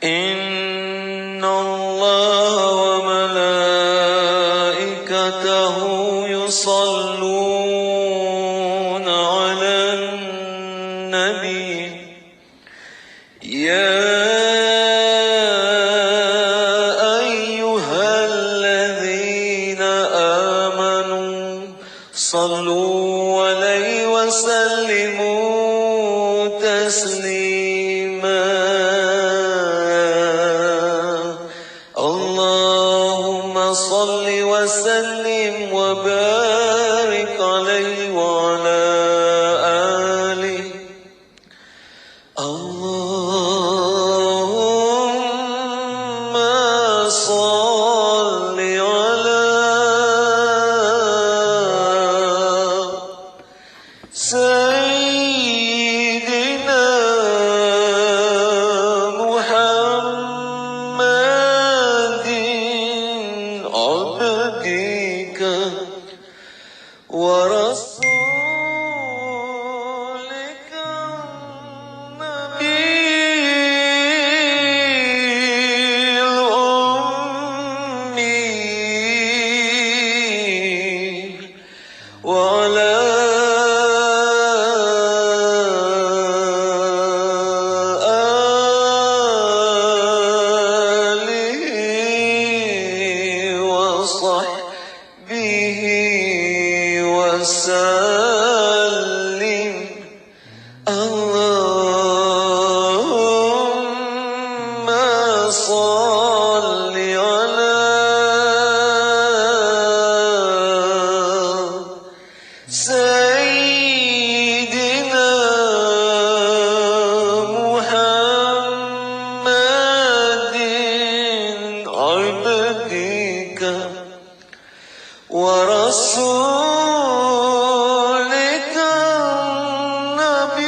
إن الله وملائكته يصلون على النبي يا أيها الذين آمنوا صلوا عليه وسلموا تسليما اللهم صل وسلم وبارك عليه وعلى آله اللهم صل على سيدنا محمد عبدك ورسولك النبي الأمي وعلى آله وصحبه وسلم اللهم صل على سيدنا محمد عبدك ورسولك النبي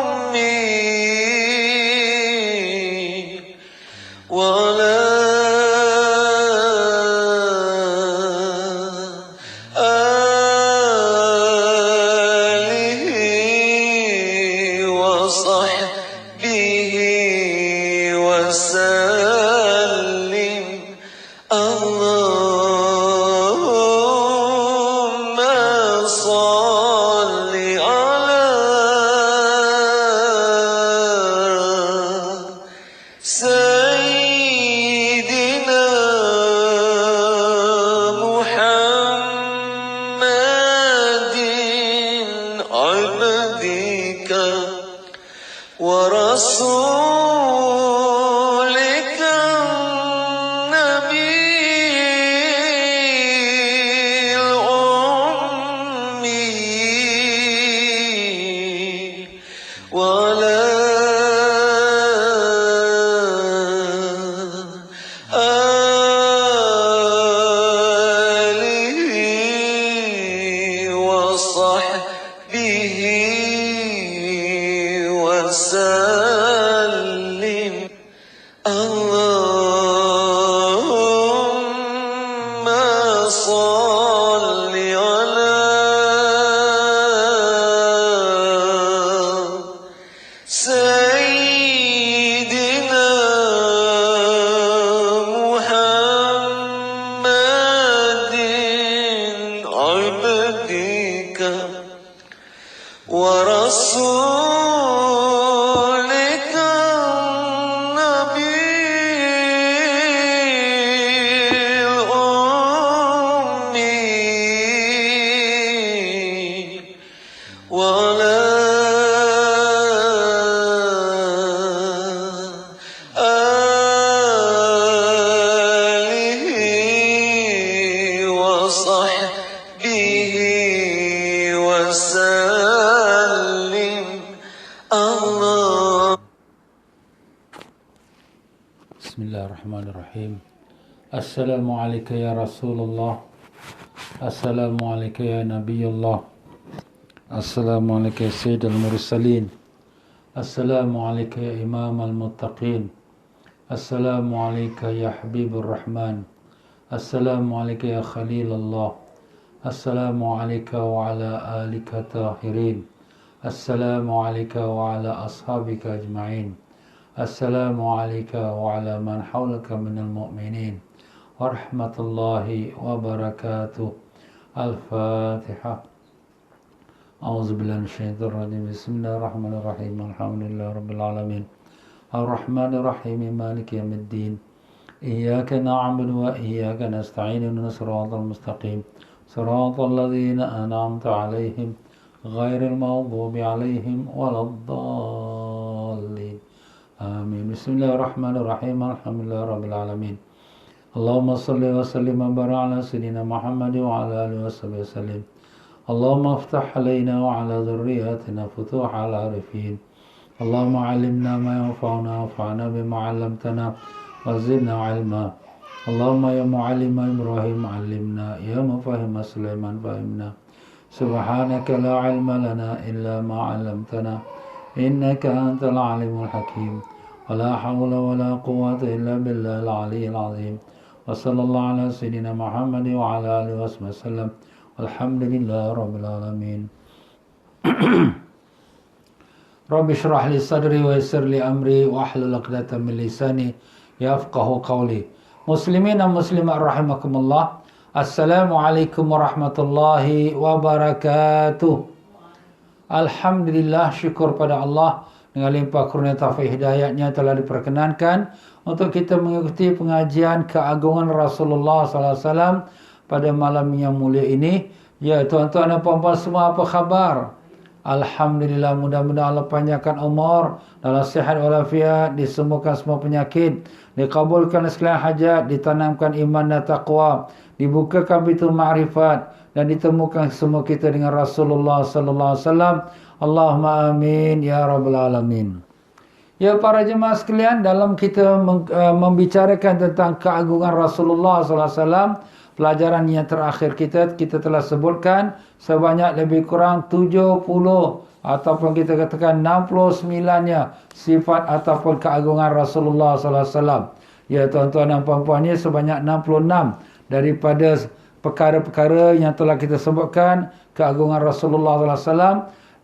الأمي وعلى آله وصحبه وسلم اللهم صل على سيدنا محمد عبدك ورسولك النبي الأمي وعلى آله وصحبه وسلم اللهم صل على سيدنا محمد عبدك ورسولك النبي الأمي وعلى آله وصحبه وسلم الله. بسم الله الرحمن الرحيم. السلام عليك يا رسول الله. السلام عليك يا نبي الله. السلام عليك يا سيد المرسلين. السلام عليك يا إمام المتقين. السلام عليك يا حبيب الرحمن. السلام عليك يا خليل الله. السلام عليك وعلى آلك طاهرين. السلام عليك وعلى أصحابك أجمعين. السلام عليك وعلى من حولك من المؤمنين ورحمة الله وبركاته. الفاتحة. أعوذ بالله من الشيطان الرجيم. بسم الله الرحمن الرحيم. الحمد لله رب العالمين الرحمن الرحيم مالك يوم الدين. إياك نعبد وإياك نستعين اهدنا الصراط المستقيم صراط الذين أنعمت عليهم غير المغضوب عليهم ولا الضالين آمين. بسم الله الرحمن الرحيم الحمد لله رب العالمين اللهم صل وسلم وبارك على سيدنا محمد وعلى آله وصحبه وسلم. اللهم افتح علينا وعلى ذرياتنا فتوح على العارفين. اللهم علمنا ما ينفعنا وانفعنا بما علمتنا وزدنا علما. اللهم يا معلم إبراهيم علمنا يا مفهم سليمان فهمنا. سبحانك لا علم لنا إلا ما علمتنا إنك أنت العليم الحكيم. ولا حول ولا قوة إلا بالله العلي العظيم. وصلى الله على سيدنا محمد وعلى آله وصحبه وسلم. والحمد لله رب العالمين. Rabbi syrah li sadri wa yassir li amri wa ahlul 'uqdatam min lisani yafqahu qawli. Muslimin dan muslimat rahimakumullah. Assalamualaikum warahmatullahi wabarakatuh. Alhamdulillah, syukur pada Allah dengan limpah kurnia taufik hidayatnya telah diperkenankan untuk kita mengikuti pengajian keagungan Rasulullah sallallahu alaihi wasallam pada malam yang mulia ini. Ya tuan-tuan dan puan-puan semua, apa khabar? Alhamdulillah, mudah-mudahan Allah panjangkan umur dalam sihat walafiat, disembuhkan semua penyakit, dikabulkan sekalian hajat, ditanamkan iman dan taqwa, dibukakan pintu ma'rifat dan ditemukan semua kita dengan Rasulullah sallallahu alaihi wasallam. Allahumma amin ya rabbal alamin. Ya para jemaah sekalian, dalam kita membicarakan tentang keagungan Rasulullah sallallahu alaihi wasallam, pelajaran yang terakhir kita telah sebutkan sebanyak lebih kurang 70 ataupun kita katakan 69-nya sifat ataupun keagungan Rasulullah sallallahu alaihi wasallam. Ya tuan-tuan dan puan-puannya, sebanyak 66 daripada perkara-perkara yang telah kita sebutkan keagungan Rasulullah sallallahu alaihi wasallam,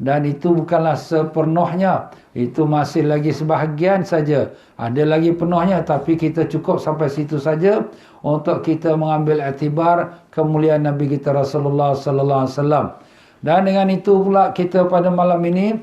dan itu bukanlah sepenuhnya, itu masih lagi sebahagian saja. Ada lagi penuhnya, tapi kita cukup sampai situ saja untuk kita mengambil iktibar kemuliaan Nabi kita Rasulullah sallallahu alaihi wasallam. Dan dengan itu pula kita pada malam ini,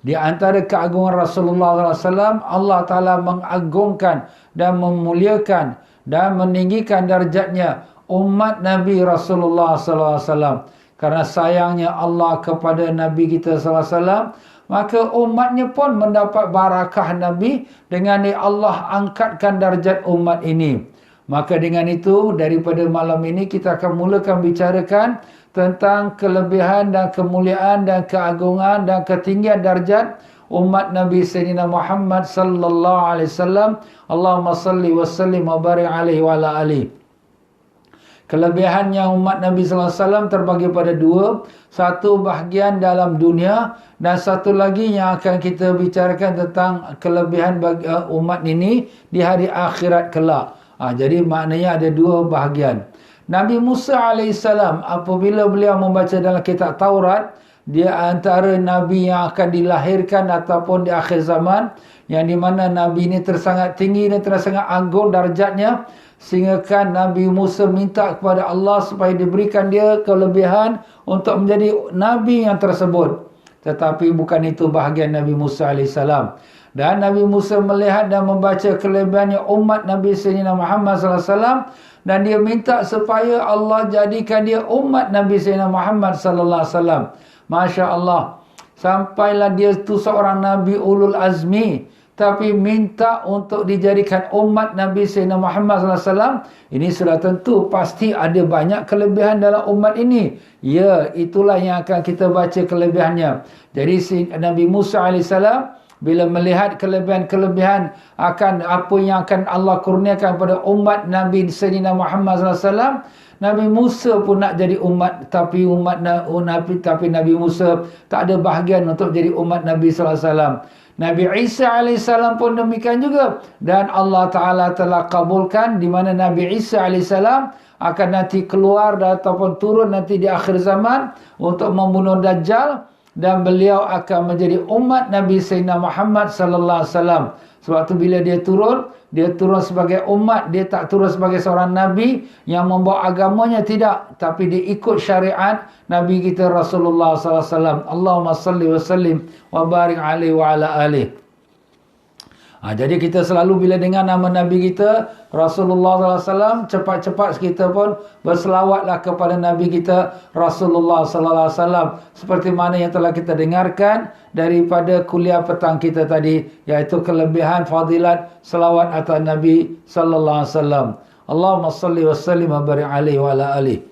di antara keagungan Rasulullah sallallahu alaihi wasallam, Allah Taala mengagungkan dan memuliakan dan meninggikan darjatnya umat Nabi Rasulullah sallallahu alaihi wasallam. Karena sayangnya Allah kepada Nabi kita sallallahu alaihi wasallam, maka umatnya pun mendapat barakah Nabi, dengan Allah angkatkan darjat umat ini. Maka dengan itu, daripada malam ini kita akan mulakan bicarakan tentang kelebihan dan kemuliaan dan keagungan dan ketinggian darjat umat Nabi Sayyidina Muhammad sallallahu alaihi wasallam. Allahumma salli wa sallim wa barik alaihi wa ala alihi. Kelebihannya umat Nabi sallallahu alaihi wasallam terbagi pada dua. Satu bahagian dalam dunia, dan satu lagi yang akan kita bicarakan tentang kelebihan bagi umat ini di hari akhirat kelak. Jadi maknanya ada dua bahagian. Nabi Musa alaihissalam, apabila beliau membaca dalam kitab Taurat, dia antara Nabi yang akan dilahirkan ataupun di akhir zaman, yang di mana Nabi ini tersangat tinggi dan tersangat agung darjatnya, sehingga kan Nabi Musa minta kepada Allah supaya diberikan dia kelebihan untuk menjadi Nabi yang tersebut. Tetapi bukan itu bahagian Nabi Musa AS. Dan Nabi Musa melihat dan membaca kelebihannya umat Nabi Sayyidina Muhammad SAW, dan dia minta supaya Allah jadikan dia umat Nabi Sayyidina Muhammad SAW. Masya Allah. Sampailah dia itu seorang Nabi ulul azmi, tapi minta untuk dijadikan umat Nabi Sayyidina Muhammad SAW. Ini sudah tentu pasti ada banyak kelebihan dalam umat ini. Ya, itulah yang akan kita baca kelebihannya. Jadi Nabi Musa AS bila melihat kelebihan-kelebihan akan apa yang akan Allah kurniakan pada umat Nabi Sayyidina Muhammad SAW, Nabi Musa pun nak jadi umat, tapi Nabi Musa tak ada bahagian untuk jadi umat Nabi SAW. Nabi Isa AS pun demikian juga. Dan Allah Ta'ala telah kabulkan, di mana Nabi Isa AS akan nanti keluar ataupun turun nanti di akhir zaman untuk membunuh Dajjal. dan beliau akan menjadi umat Nabi Sayyidina Muhammad sallallahu alaihi wasallam. Sebab tu bila dia turun sebagai umat, dia tak turun sebagai seorang nabi yang membawa agamanya, tidak, tapi dia ikut syariat Nabi kita Rasulullah sallallahu alaihi wasallam. Allahumma salli wa sallim wa barik alaihi wa ala alihi. Jadi kita selalu bila dengar nama Nabi kita Rasulullah SAW, cepat-cepat kita pun berselawatlah kepada Nabi kita Rasulullah SAW, seperti mana yang telah kita dengarkan daripada kuliah petang kita tadi, iaitu kelebihan fadilat selawat atas Nabi SAW. Allahumma salli wa sallim wa barik alaihi wa ala alihi.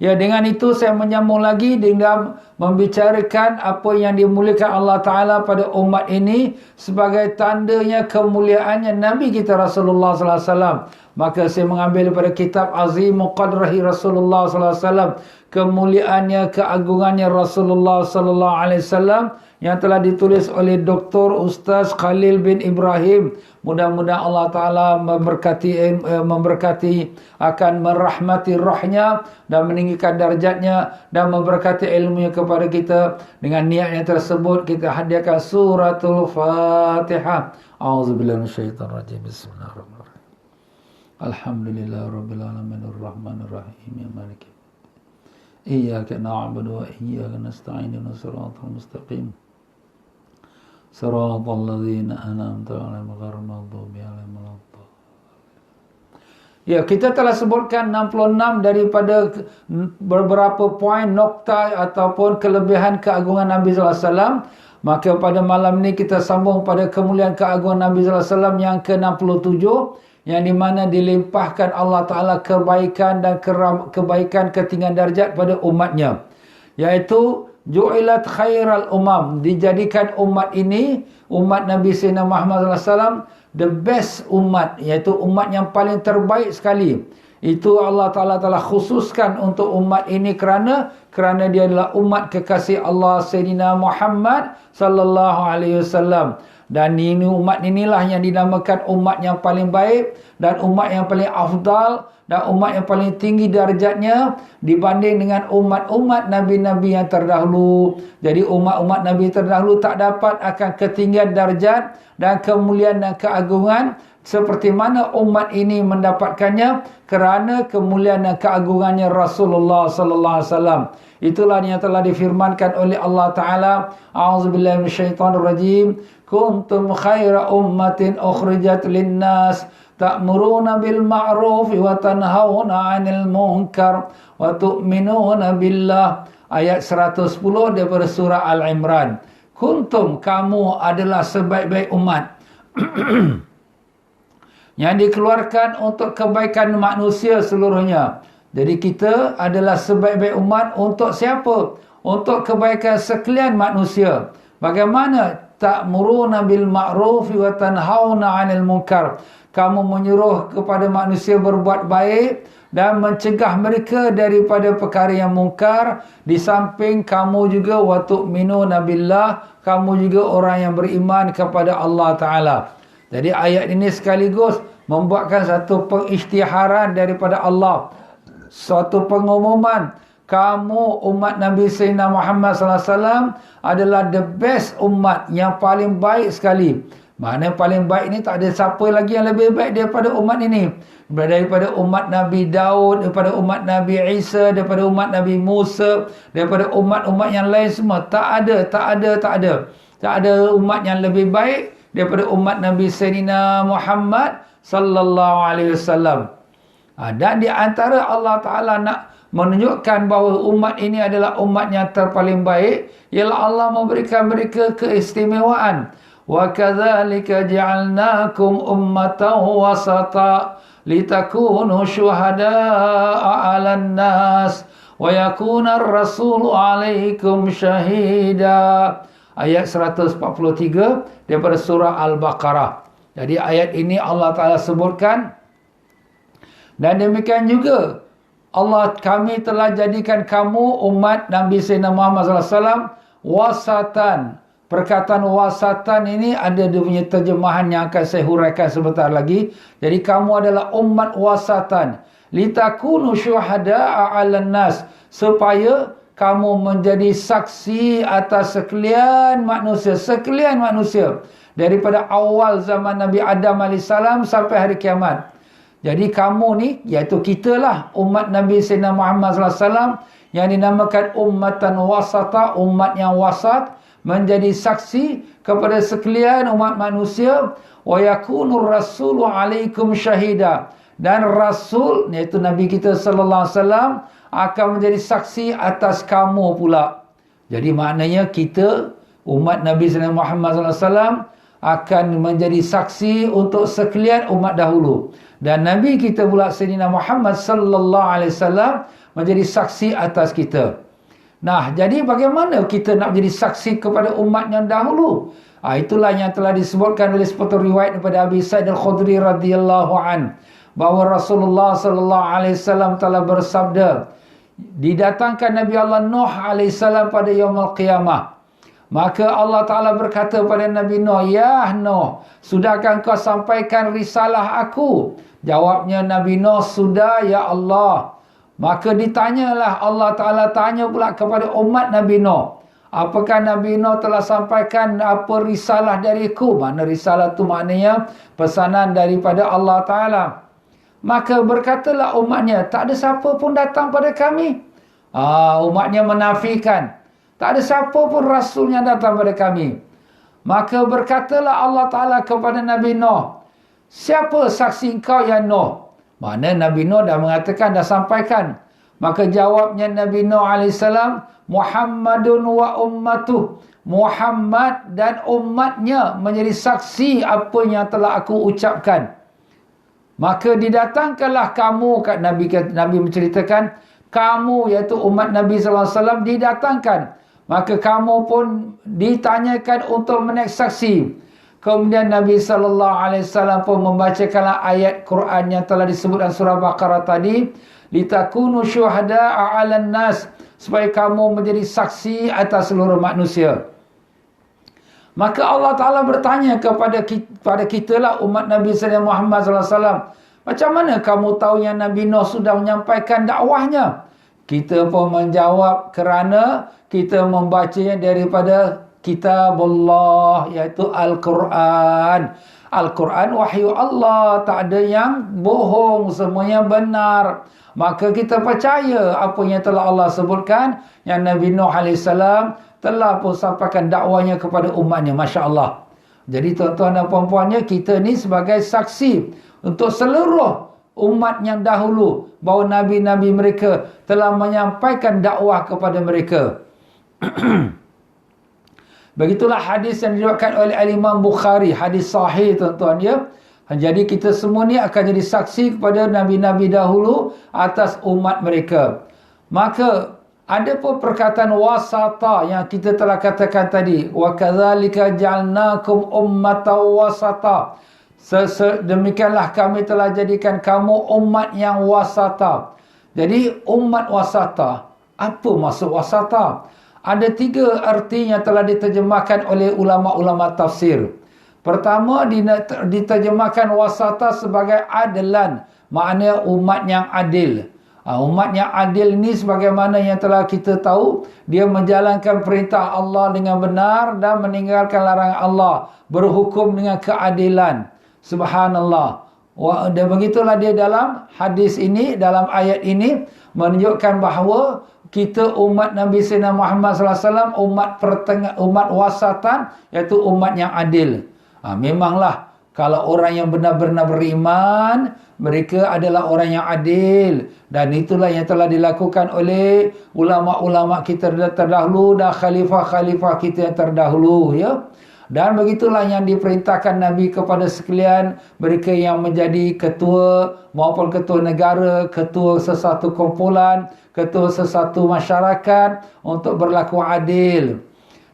Ya, dengan itu saya menyambung lagi dengan membicarakan apa yang dimuliakan Allah Ta'ala pada umat ini sebagai tandanya kemuliaannya Nabi kita Rasulullah Sallallahu Alaihi Wasallam. Maka saya mengambil daripada kitab Azimu Qadrahi Rasulullah Sallallahu Alaihi Wasallam, kemuliaannya, keagungannya Rasulullah Sallallahu Alaihi Wasallam, yang telah ditulis oleh Dr. Ustaz Khalil bin Ibrahim. Mudah-mudahan Allah Ta'ala memberkati akan merahmati rohnya dan meninggikan darjatnya dan memberkati ilmunya kepada kita. Dengan niatnya tersebut kita hadiahkan suratul Fatihah. A'udzubillahi minasyaitonir rajim. Bismillahirrahmanirrahim. Alhamdulillah rabbil alamin arrahmanir rahim maliki. Iyyaka na'budu wa iyyaka nasta'in ihdinas siratal mustaqim. Siratal ladzina an'amta 'alaihim ghairil maghdubi 'alaihim waladdallin. Ya, kita telah sebutkan 66 daripada beberapa poin, nokta ataupun kelebihan keagungan Nabi sallallahu alaihi wasallam. Maka pada malam ini kita sambung pada kemuliaan keagungan Nabi sallallahu alaihi wasallam yang ke-67, yang di mana dilimpahkan Allah Ta'ala kebaikan dan kebaikan ketinggian darjat pada umatnya, iaitu ju'ilat khairal umam, dijadikan umat ini, umat Nabi Sayyidina Muhammad SAW, the best umat, iaitu umat yang paling terbaik sekali. Itu Allah Ta'ala telah khususkan untuk umat ini kerana dia adalah umat kekasih Allah Sayyidina Muhammad sallallahu alaihi wasallam. Dan ini umat inilah yang dinamakan umat yang paling baik dan umat yang paling afdal dan umat yang paling tinggi darjatnya dibanding dengan umat-umat Nabi-Nabi yang terdahulu. Jadi umat-umat Nabi terdahulu tak dapat akan ketinggian darjat dan kemuliaan dan keagungan seperti mana umat ini mendapatkannya kerana kemuliaan dan keagungannya Rasulullah sallallahu alaihi wasallam. Itulah yang telah difirmankan oleh Allah Ta'ala. A'udzubillahi minasyaitonirrajim. Kuntum khaira ummatin ukhrijat linnas ta'muruna bil ma'ruf wa tanhauna 'anil munkar wa tu'minuna billah. Ayat 110 daripada surah Al-Imran. Kuntum, kamu adalah sebaik-baik umat yang dikeluarkan untuk kebaikan manusia seluruhnya. Jadi kita adalah sebaik-baik umat untuk siapa? Untuk kebaikan sekalian manusia. Bagaimana? Ta'muruna bil ma'ruf wa tanhauna 'anil munkar. Kamu menyuruh kepada manusia berbuat baik dan mencegah mereka daripada perkara yang mungkar. Di samping kamu juga wa tu'minuna billah, kamu juga orang yang beriman kepada Allah Ta'ala. Jadi ayat ini sekaligus membuatkan satu pengisytiharan daripada Allah, suatu pengumuman, kamu umat Nabi Sayyidina Muhammad sallallahu alaihi wasallam adalah the best umat, yang paling baik sekali. Maknanya paling baik ni tak ada siapa lagi yang lebih baik daripada umat ini. Daripada umat Nabi Daud, daripada umat Nabi Isa, daripada umat Nabi Musa, daripada umat-umat yang lain semua. Tak ada umat yang lebih baik daripada umat Nabi Sayyidina Muhammad sallallahu alaihi wasallam. Dan di antara Allah Ta'ala nak menunjukkan bahawa umat ini adalah umat yang terpaling baik, ialah Allah memberikan mereka keistimewaan. Wa kadzalika ja'alnakum ummatan wasata litakunu syuhada'a 'alan nas wa yakuna ar-rasulu 'alaikum syahida. Ayat 143 daripada surah Al-Baqarah. Jadi ayat ini Allah Ta'ala sebutkan. Dan demikian juga kami telah jadikan kamu umat Nabi Sayyidina Muhammad SAW wasatan. Perkataan wasatan ini ada dia punya terjemahan yang akan saya huraikan sebentar lagi. Jadi kamu adalah umat wasatan. Litakunu syuhada'a 'alan nas, supaya kamu menjadi saksi atas sekalian manusia daripada awal zaman Nabi Adam AS sampai hari kiamat. Jadi kamu ni, iaitu kita lah, umat Nabi Sayyidina Muhammad SAW, yang dinamakan ummatan wasata, umat yang wasat, menjadi saksi kepada sekalian umat manusia. Wa yakunur rasulu alaikum syahida, dan Rasul, iaitu Nabi kita sallallahu alaihi wasallam, akan menjadi saksi atas kamu pula. Jadi maknanya kita, umat Nabi Sayyidina Muhammad sallallahu alaihi wasallam, akan menjadi saksi untuk sekalian umat dahulu. Dan Nabi kita pula Sayyidina Muhammad sallallahu alaihi wasallam menjadi saksi atas kita. Nah, jadi bagaimana kita nak menjadi saksi kepada umat yang dahulu? Itulah yang telah disebutkan oleh sebuah riwayat daripada Abi Sa'id Al-Khudri radhiyallahu an, bahawa Rasulullah sallallahu alaihi wasallam telah bersabda, didatangkan Nabi Allah Nuh alaihi salam pada yaumul qiyamah. Maka Allah Ta'ala berkata pada Nabi Nuh, "Ya Nuh, sudahkah kau sampaikan risalah aku?" Jawabnya Nabi Nuh, "Sudah ya Allah." Maka ditanyalah, Allah Ta'ala tanya pula kepada umat Nabi Nuh, apakah Nabi Nuh telah sampaikan apa risalah dariku? Mana risalah tu maknanya pesanan daripada Allah Ta'ala. Maka berkatalah umatnya, tak ada siapa pun datang pada kami. Umatnya menafikan, tak ada siapa pun Rasul yang datang pada kami. Maka berkatalah Allah Ta'ala kepada Nabi Nuh, siapa saksi engkau ya Nuh? Mana Nabi Nuh dah mengatakan, dah sampaikan. Maka jawabnya Nabi Nuh AS, Muhammadun wa ummatuh, Muhammad dan umatnya menjadi saksi apa yang telah aku ucapkan. Maka didatangkanlah kamu, kat Nabi menceritakan, kamu iaitu umat Nabi SAW didatangkan. Maka kamu pun ditanyakan untuk menaik saksi. Kemudian Nabi SAW pun membacakanlah ayat Quran yang telah disebutkan surah Baqarah tadi, litakunu syuhada'a 'alan nas, supaya kamu menjadi saksi atas seluruh manusia. Maka Allah Ta'ala bertanya kepada kita lah, umat Nabi Muhammad SAW, macam mana kamu tahu yang Nabi Nuh sudah menyampaikan dakwahnya? Kita pun menjawab, kerana kita membacanya daripada Kitabullah, iaitu Al-Quran. Al-Quran wahyu Allah, tak ada yang bohong, semuanya benar. Maka kita percaya apa yang telah Allah sebutkan, yang Nabi Nuh AS telah pun sampaikan dakwanya kepada umatnya. Masya Allah. Jadi tuan-tuan dan puan-puannya, kita ni sebagai saksi untuk seluruh umat yang dahulu, bahawa Nabi-Nabi mereka telah menyampaikan dakwah kepada mereka. Begitulah hadis yang diriwayatkan oleh Imam Bukhari, hadis sahih tuan-tuan ya. Jadi kita semua ni akan jadi saksi kepada Nabi-Nabi dahulu atas umat mereka. Maka ada pun perkataan wasata yang kita telah katakan tadi, wa kadzalika ja'alnakum ummatan wasata, demikianlah kami telah jadikan kamu umat yang wasata. Jadi umat wasata, apa maksud wasata? Ada 3 arti yang telah diterjemahkan oleh ulama-ulama tafsir. Pertama, diterjemahkan wasata sebagai adlan, maknanya umat yang adil. Umat yang adil ni sebagaimana yang telah kita tahu, dia menjalankan perintah Allah dengan benar dan meninggalkan larangan Allah, berhukum dengan keadilan. Subhanallah. Dan begitulah dia dalam hadis ini, dalam ayat ini menunjukkan bahawa kita umat Nabi Sayyidina Muhammad SAW, umat wasatan, iaitu umat yang adil. Memanglah kalau orang yang benar-benar beriman, mereka adalah orang yang adil. Dan itulah yang telah dilakukan oleh ulama-ulama kita terdahulu dan khalifah-khalifah kita yang terdahulu ya. Dan begitulah yang diperintahkan Nabi kepada sekalian mereka yang menjadi ketua maupun ketua negara, ketua sesuatu kumpulan, ketua sesuatu masyarakat untuk berlaku adil.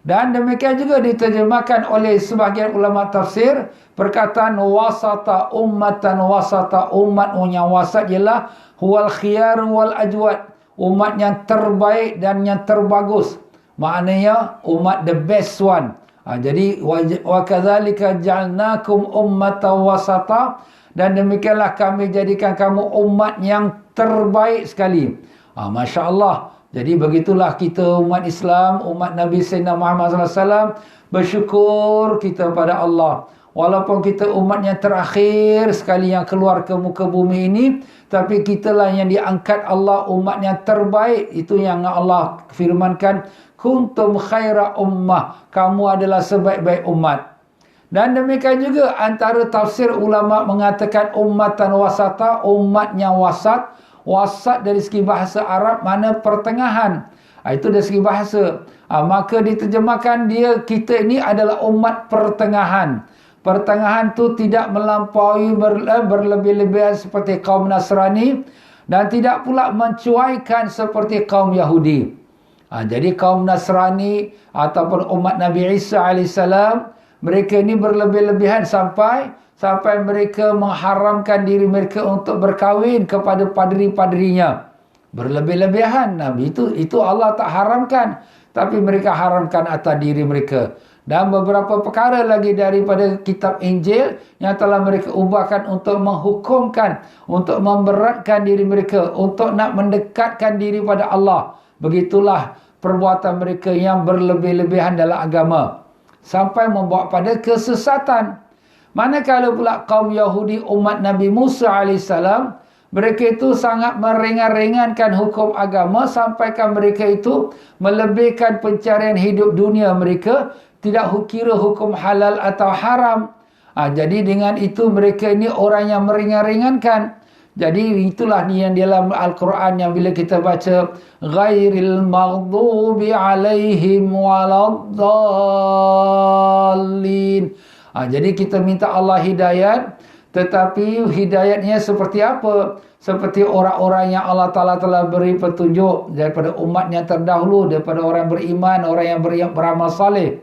Dan demikian juga diterjemahkan oleh sebahagian ulama tafsir, perkataan wasata, ummatan wasata, umat yang wasat ialah huwal khiyar wal ajwad, umat yang terbaik dan yang terbagus. Maknanya umat the best one. Jadi wa kadzalika ja'alnakum ummatan wasata, dan demikianlah kami jadikan kamu umat yang terbaik sekali. Masya-Allah. Jadi begitulah kita umat Islam, umat Nabi Sayyidina Muhammad SAW, bersyukur kita pada Allah. Walaupun kita umat yang terakhir sekali yang keluar ke muka bumi ini, tapi kitalah yang diangkat Allah, umat yang terbaik. Itu yang Allah firmankan, kuntum khaira ummah, kamu adalah sebaik-baik umat. Dan demikian juga antara tafsir ulama mengatakan ummatan wasata, umat yang wasat. Wasat dari segi bahasa Arab mana pertengahan. Itu dari segi bahasa. Maka diterjemahkan kita ini adalah umat pertengahan. Pertengahan tu tidak melampaui berlebih-lebihan seperti kaum Nasrani dan tidak pula mencuaikan seperti kaum Yahudi. Jadi kaum Nasrani ataupun umat Nabi Isa AS, mereka ini berlebih-lebihan sampai mereka mengharamkan diri mereka untuk berkahwin kepada padri-padrinya. Berlebih-lebihan. Itu Allah tak haramkan, tapi mereka haramkan atas diri mereka. Dan beberapa perkara lagi daripada kitab Injil yang telah mereka ubahkan untuk menghukumkan, untuk memberatkan diri mereka, untuk nak mendekatkan diri pada Allah. Begitulah perbuatan mereka yang berlebih-lebihan dalam agama, sampai membawa pada kesesatan. Manakala pula kaum Yahudi umat Nabi Musa AS, mereka itu sangat meringan-ringankan hukum agama, sampaikan mereka itu melebihkan pencarian hidup dunia mereka, tidak kira hukum halal atau haram. Jadi dengan itu mereka ini orang yang meringan-ringankan. Jadi itulah ni yang dalam Al-Quran yang bila kita baca ghairil maghdubi alaihim waladdallin. Jadi kita minta Allah hidayat, tetapi hidayatnya seperti apa? Seperti orang-orang yang Allah Ta'ala telah beri petunjuk daripada umat yang terdahulu, daripada orang beriman, orang yang beramal saleh,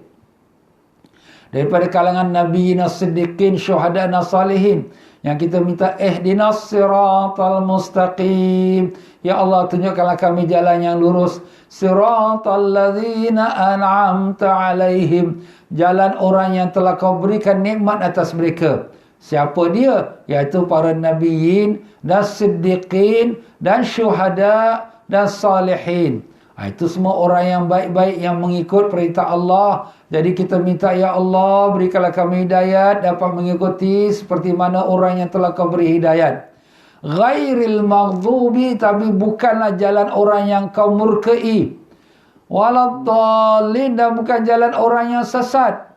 daripada kalangan Nabi, Siddiqin, Syuhada, Salihin. Yang kita minta ihdinas siratal mustaqim. Ya Allah, tunjukkanlah kami jalan yang lurus. Siratal ladzina an'amta alaihim. Jalan orang yang telah kau berikan nikmat atas mereka. Siapa dia? Iaitu para nabiyin dan siddiqin dan syuhada dan salihin. Itu semua orang yang baik-baik yang mengikut perintah Allah. Jadi kita minta, ya Allah, berikanlah kami hidayat dapat mengikuti seperti mana orang yang telah kau beri hidayat. Ghairil maghdubi, tapi bukanlah jalan orang yang kau murkai. Waladdallin, dan bukan jalan orang yang sesat.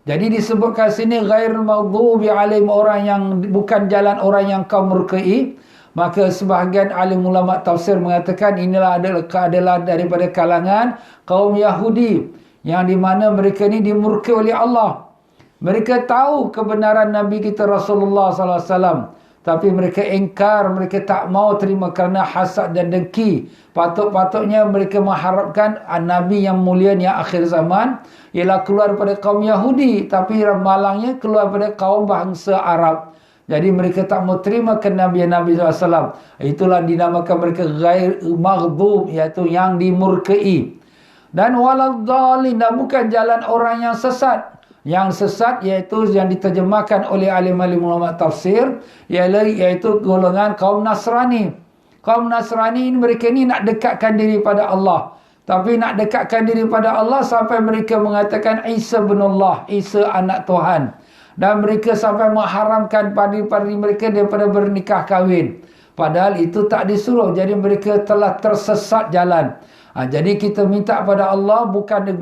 Jadi disebutkan sini ghairil maghdubi alaihim, orang yang bukan jalan orang yang kau murkai. Maka sebahagian alim ulama tafsir mengatakan inilah adalah daripada kalangan kaum Yahudi, yang di mana mereka ni dimurkai oleh Allah. Mereka tahu kebenaran Nabi kita Rasulullah SAW, tapi mereka ingkar, mereka tak mau terima kerana hasad dan dengki. Patut-patutnya mereka mengharapkan Nabi yang mulia yang akhir zaman ialah keluar daripada kaum Yahudi, tapi malangnya keluar daripada kaum bangsa Arab. Jadi mereka tak mau terima kenabian Nabi SAW. Itulah dinamakan mereka ghair maghdub, iaitu yang dimurkai. Dan waladdallin, dan bukan jalan orang yang sesat. Yang sesat iaitu yang diterjemahkan oleh alim-alim ulama tafsir, iaitu golongan kaum Nasrani. Kaum Nasrani ini, mereka ni nak dekatkan diri pada Allah. Tapi nak dekatkan diri pada Allah sampai mereka mengatakan Isa bin Allah, Isa anak Tuhan. Dan mereka sampai mengharamkan padri-padri mereka daripada bernikah kahwin. Padahal itu tak disuruh. Jadi mereka telah tersesat jalan. Jadi kita minta pada Allah bukan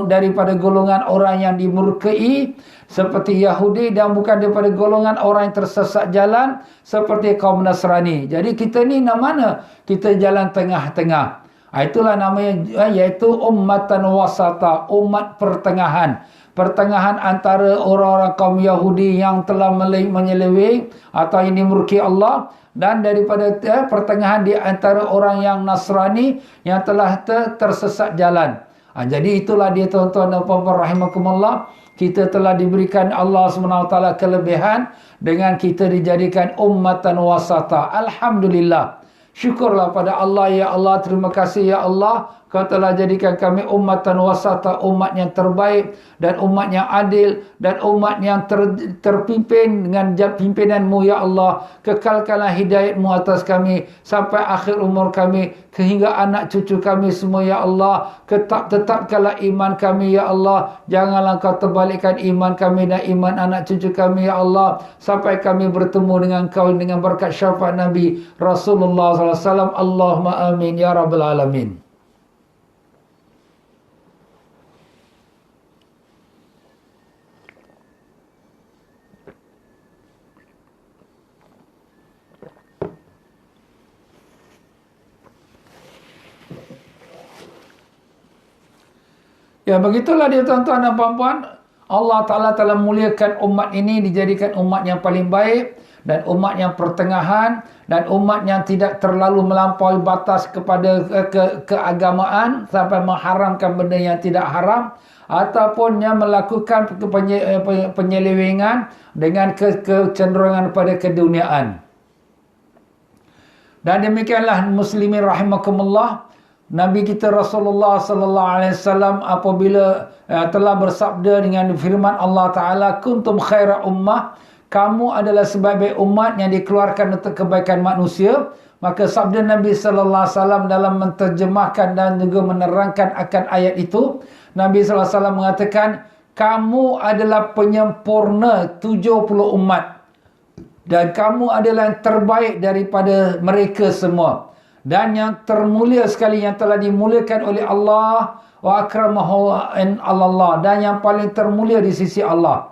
daripada golongan orang yang dimurkai seperti Yahudi, dan bukan daripada golongan orang yang tersesat jalan seperti kaum Nasrani. Jadi kita ni mana? Kita jalan tengah-tengah. Itulah namanya, iaitu ummatan wasata, umat pertengahan. Pertengahan antara orang-orang kaum Yahudi yang telah menyeleweng atau yang dimurkai Allah, dan daripada pertengahan di antara orang yang Nasrani yang telah tersesat jalan. Jadi itulah dia, tuan-tuan dan puan-puan rahimakumullah, kita telah diberikan Allah SWT kelebihan dengan kita dijadikan ummatan wasata. Alhamdulillah. Syukurlah pada Allah, ya Allah, terima kasih ya Allah, Kau telah jadikan kami ummatan wasata, umat yang terbaik dan umat yang adil dan umat yang terpimpin dengan pimpinan-Mu ya Allah. Kekalkanlah hidayat-Mu atas kami sampai akhir umur kami, sehingga anak cucu kami semua ya Allah. Tetapkanlah iman kami ya Allah. Janganlah Kau terbalikkan iman kami dan iman anak cucu kami ya Allah, sampai kami bertemu dengan Kau dengan berkat syafaat Nabi Rasulullah SAW. Allahumma amin ya rabbal alamin. Ya, begitulah dia tuan-tuan dan puan-puan. Allah Ta'ala telah muliakan umat ini, dijadikan umat yang paling baik dan umat yang pertengahan dan umat yang tidak terlalu melampaui batas kepada keagamaan sampai mengharamkan benda yang tidak haram, ataupun yang melakukan penyelewengan dengan kecenderungan pada keduniaan. Dan demikianlah muslimin rahimakumullah, Nabi kita Rasulullah sallallahu alaihi wasallam apabila telah bersabda dengan firman Allah Taala, kuntum khaira ummah, kamu adalah sebaik-baik umat yang dikeluarkan untuk kebaikan manusia. Maka sabda Nabi sallallahu alaihi wasallam dalam menterjemahkan dan juga menerangkan akan ayat itu, Nabi sallallahu alaihi wasallam mengatakan, kamu adalah penyempurna 70 umat dan kamu adalah yang terbaik daripada mereka semua. Dan yang termulia sekali, yang telah dimuliakan oleh Allah, wa akramahu Allah, dan yang paling termulia di sisi Allah.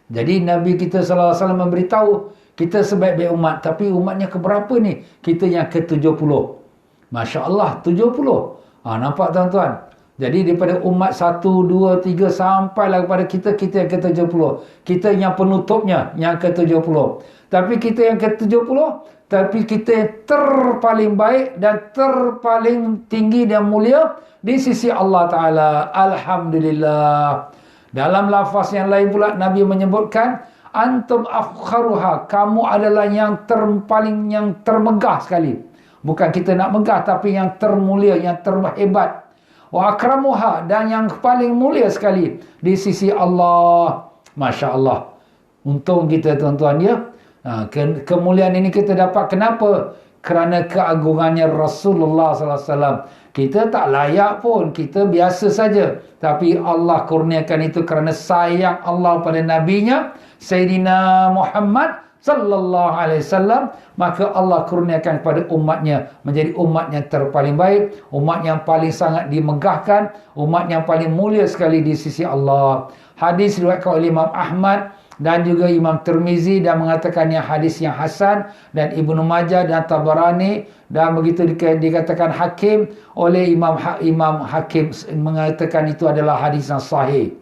Jadi Nabi kita sallallahu alaihi wasallam memberitahu kita sebaik-baik umat, tapi umatnya keberapa ni? Kita yang ke-70. Masya-Allah, 70. Nampak tuan-tuan? Jadi daripada umat 1, 2, 3 sampailah kepada kita yang ke-70. Kita yang penutupnya yang ke-70. Tapi kita yang ke-70, tapi kita terpaling baik dan terpaling tinggi dan mulia di sisi Allah Ta'ala. Alhamdulillah. Dalam lafaz yang lain pula Nabi menyebutkan, antum afkharuha, kamu adalah yang paling yang termegah sekali. Bukan kita nak megah, tapi yang termulia, yang terhebat. Wa akramuha, dan yang paling mulia sekali di sisi Allah. Masya Allah. Untung kita tuan-tuan ya. Kemuliaan ini kita dapat kenapa? Kerana keagungannya Rasulullah SAW. Kita tak layak pun, kita biasa saja. Tapi Allah kurniakan itu kerana sayang Allah pada Nabinya Sayyidina Muhammad sallallahu alaihi wasallam. Maka Allah kurniakan kepada umatnya menjadi umat yang terpaling baik, umat yang paling sangat dimegahkan, umat yang paling mulia sekali di sisi Allah. Hadis diriwayatkan oleh Imam Ahmad dan juga Imam Tirmizi, dan mengatakannya hadis yang hasan, dan Ibnu Majah dan Tabarani, dan begitu dikatakan Hakim oleh Imam Hakim, mengatakan itu adalah hadis yang sahih.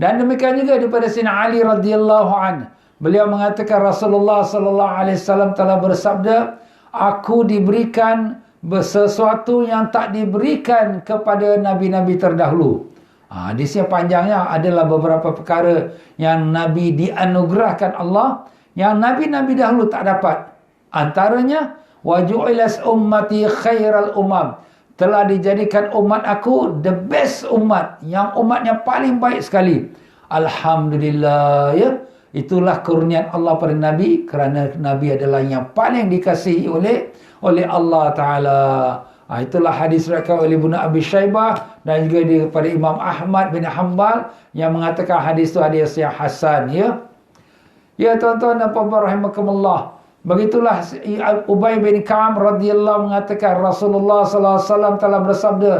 Dan demikian juga daripada Sayyidina Ali radhiyallahu anhu, beliau mengatakan Rasulullah sallallahu alaihi wasallam telah bersabda, aku diberikan sesuatu yang tak diberikan kepada nabi-nabi terdahulu. Hadisnya panjangnya, adalah beberapa perkara yang Nabi dianugerahkan Allah yang nabi-nabi dahulu tak dapat. Antaranya, waju'ilas ummati khairal umam, telah dijadikan umat aku the best umat, yang umatnya paling baik sekali. Alhamdulillah ya. Itulah kurniaan Allah pada Nabi, kerana Nabi adalah yang paling dikasihi oleh Allah Ta'ala. Itulah hadis riwayatkan oleh Ibnu Abi Syaibah dan juga daripada Imam Ahmad bin Hanbal yang mengatakan hadis itu hadis yang hasan ya. Ya tuan-tuan dan puan-puan rahimakumullah. Begitulah Ubay bin Ka'ab radhiyallahu mengatakan Rasulullah sallallahu alaihi wasallam telah bersabda,